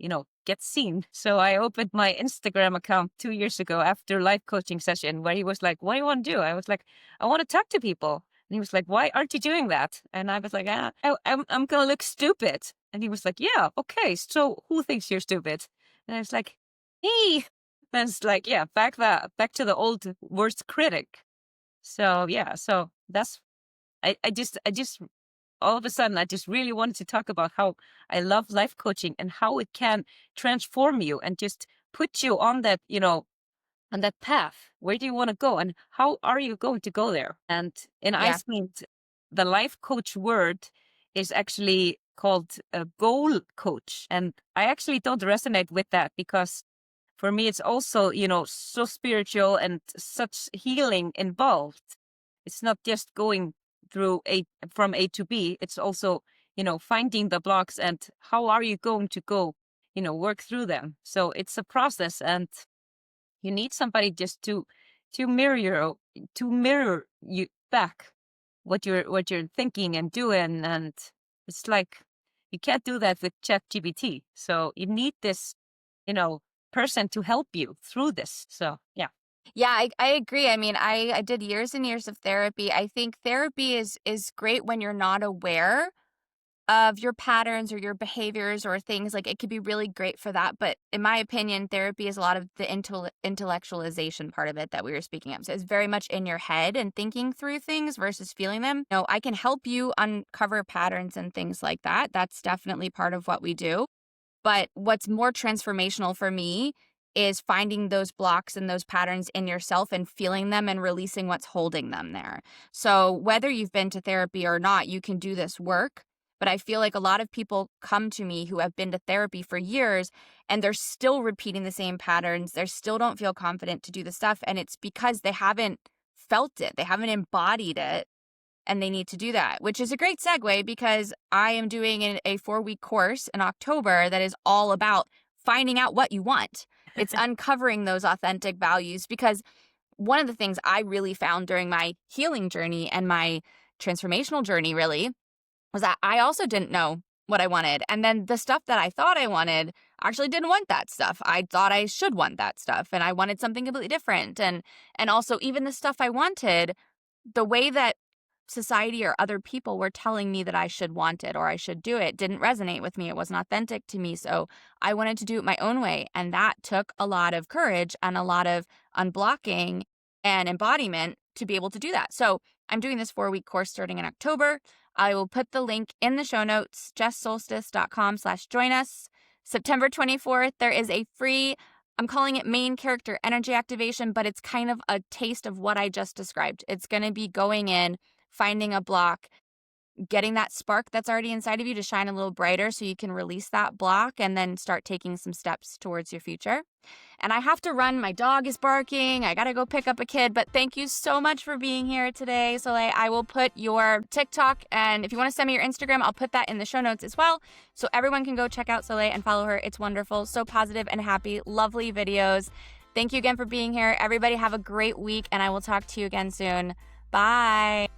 Get seen. So I opened my Instagram account 2 years ago after life coaching session, where he was like, what do you want to do? I was like, I want to talk to people. And he was like, why aren't you doing that? And I was like, I'm going to look stupid. And he was like, yeah, okay. So who thinks you're stupid? And I was like, me. And it's like, yeah, back to the old worst critic. So yeah, so that's, I just all of a sudden, I just really wanted to talk about how I love life coaching and how it can transform you and just put you on that, on that path. Where do you want to go? And how are you going to go there? And in Iceland, the life coach word is actually called a goal coach. And I actually don't resonate with that, because for me, it's also, so spiritual and such healing involved. It's not just going through from A to B. It's also, finding the blocks and how are you going to go, work through them. So it's a process, and you need somebody just to mirror you back what you're thinking and doing. And it's like, you can't do that with ChatGPT. So you need this, person to help you through this. So yeah. Yeah, I agree. I mean, I did years and years of therapy. I think therapy is great when you're not aware of your patterns or your behaviors or things. Like, it could be really great for that. But in my opinion, therapy is a lot of the intellectualization part of it that we were speaking of. So it's very much in your head and thinking through things versus feeling them. I can help you uncover patterns and things like that. That's definitely part of what we do. But what's more transformational for me is finding those blocks and those patterns in yourself and feeling them and releasing what's holding them there. So whether you've been to therapy or not, you can do this work. But I feel like a lot of people come to me who have been to therapy for years and they're still repeating the same patterns. They still don't feel confident to do the stuff. And it's because they haven't felt it. They haven't embodied it. And they need to do that, which is a great segue, because I am doing a 4-week course in October that is all about finding out what you want. It's uncovering those authentic values, because one of the things I really found during my healing journey and my transformational journey really was that I also didn't know what I wanted. And then the stuff that I thought I wanted actually didn't want that stuff. I thought I should want that stuff, and I wanted something completely different. And also, even the stuff I wanted, the way that society or other people were telling me that I should want it or I should do it didn't resonate with me. It wasn't authentic to me. So I wanted to do it my own way. And that took a lot of courage and a lot of unblocking and embodiment to be able to do that. So I'm doing this 4-week course starting in October. I will put the link in the show notes, jesssolstice.com/join us. September 24th, there is a free, I'm calling it main character energy activation, but it's kind of a taste of what I just described. It's going to be going in, finding a block, getting that spark that's already inside of you to shine a little brighter so you can release that block and then start taking some steps towards your future. And I have to run. My dog is barking. I got to go pick up a kid. But thank you so much for being here today, Sóley. I will put your TikTok, and if you want to send me your Instagram, I'll put that in the show notes as well, so everyone can go check out Sóley and follow her. It's wonderful. So positive and happy. Lovely videos. Thank you again for being here. Everybody have a great week, and I will talk to you again soon. Bye.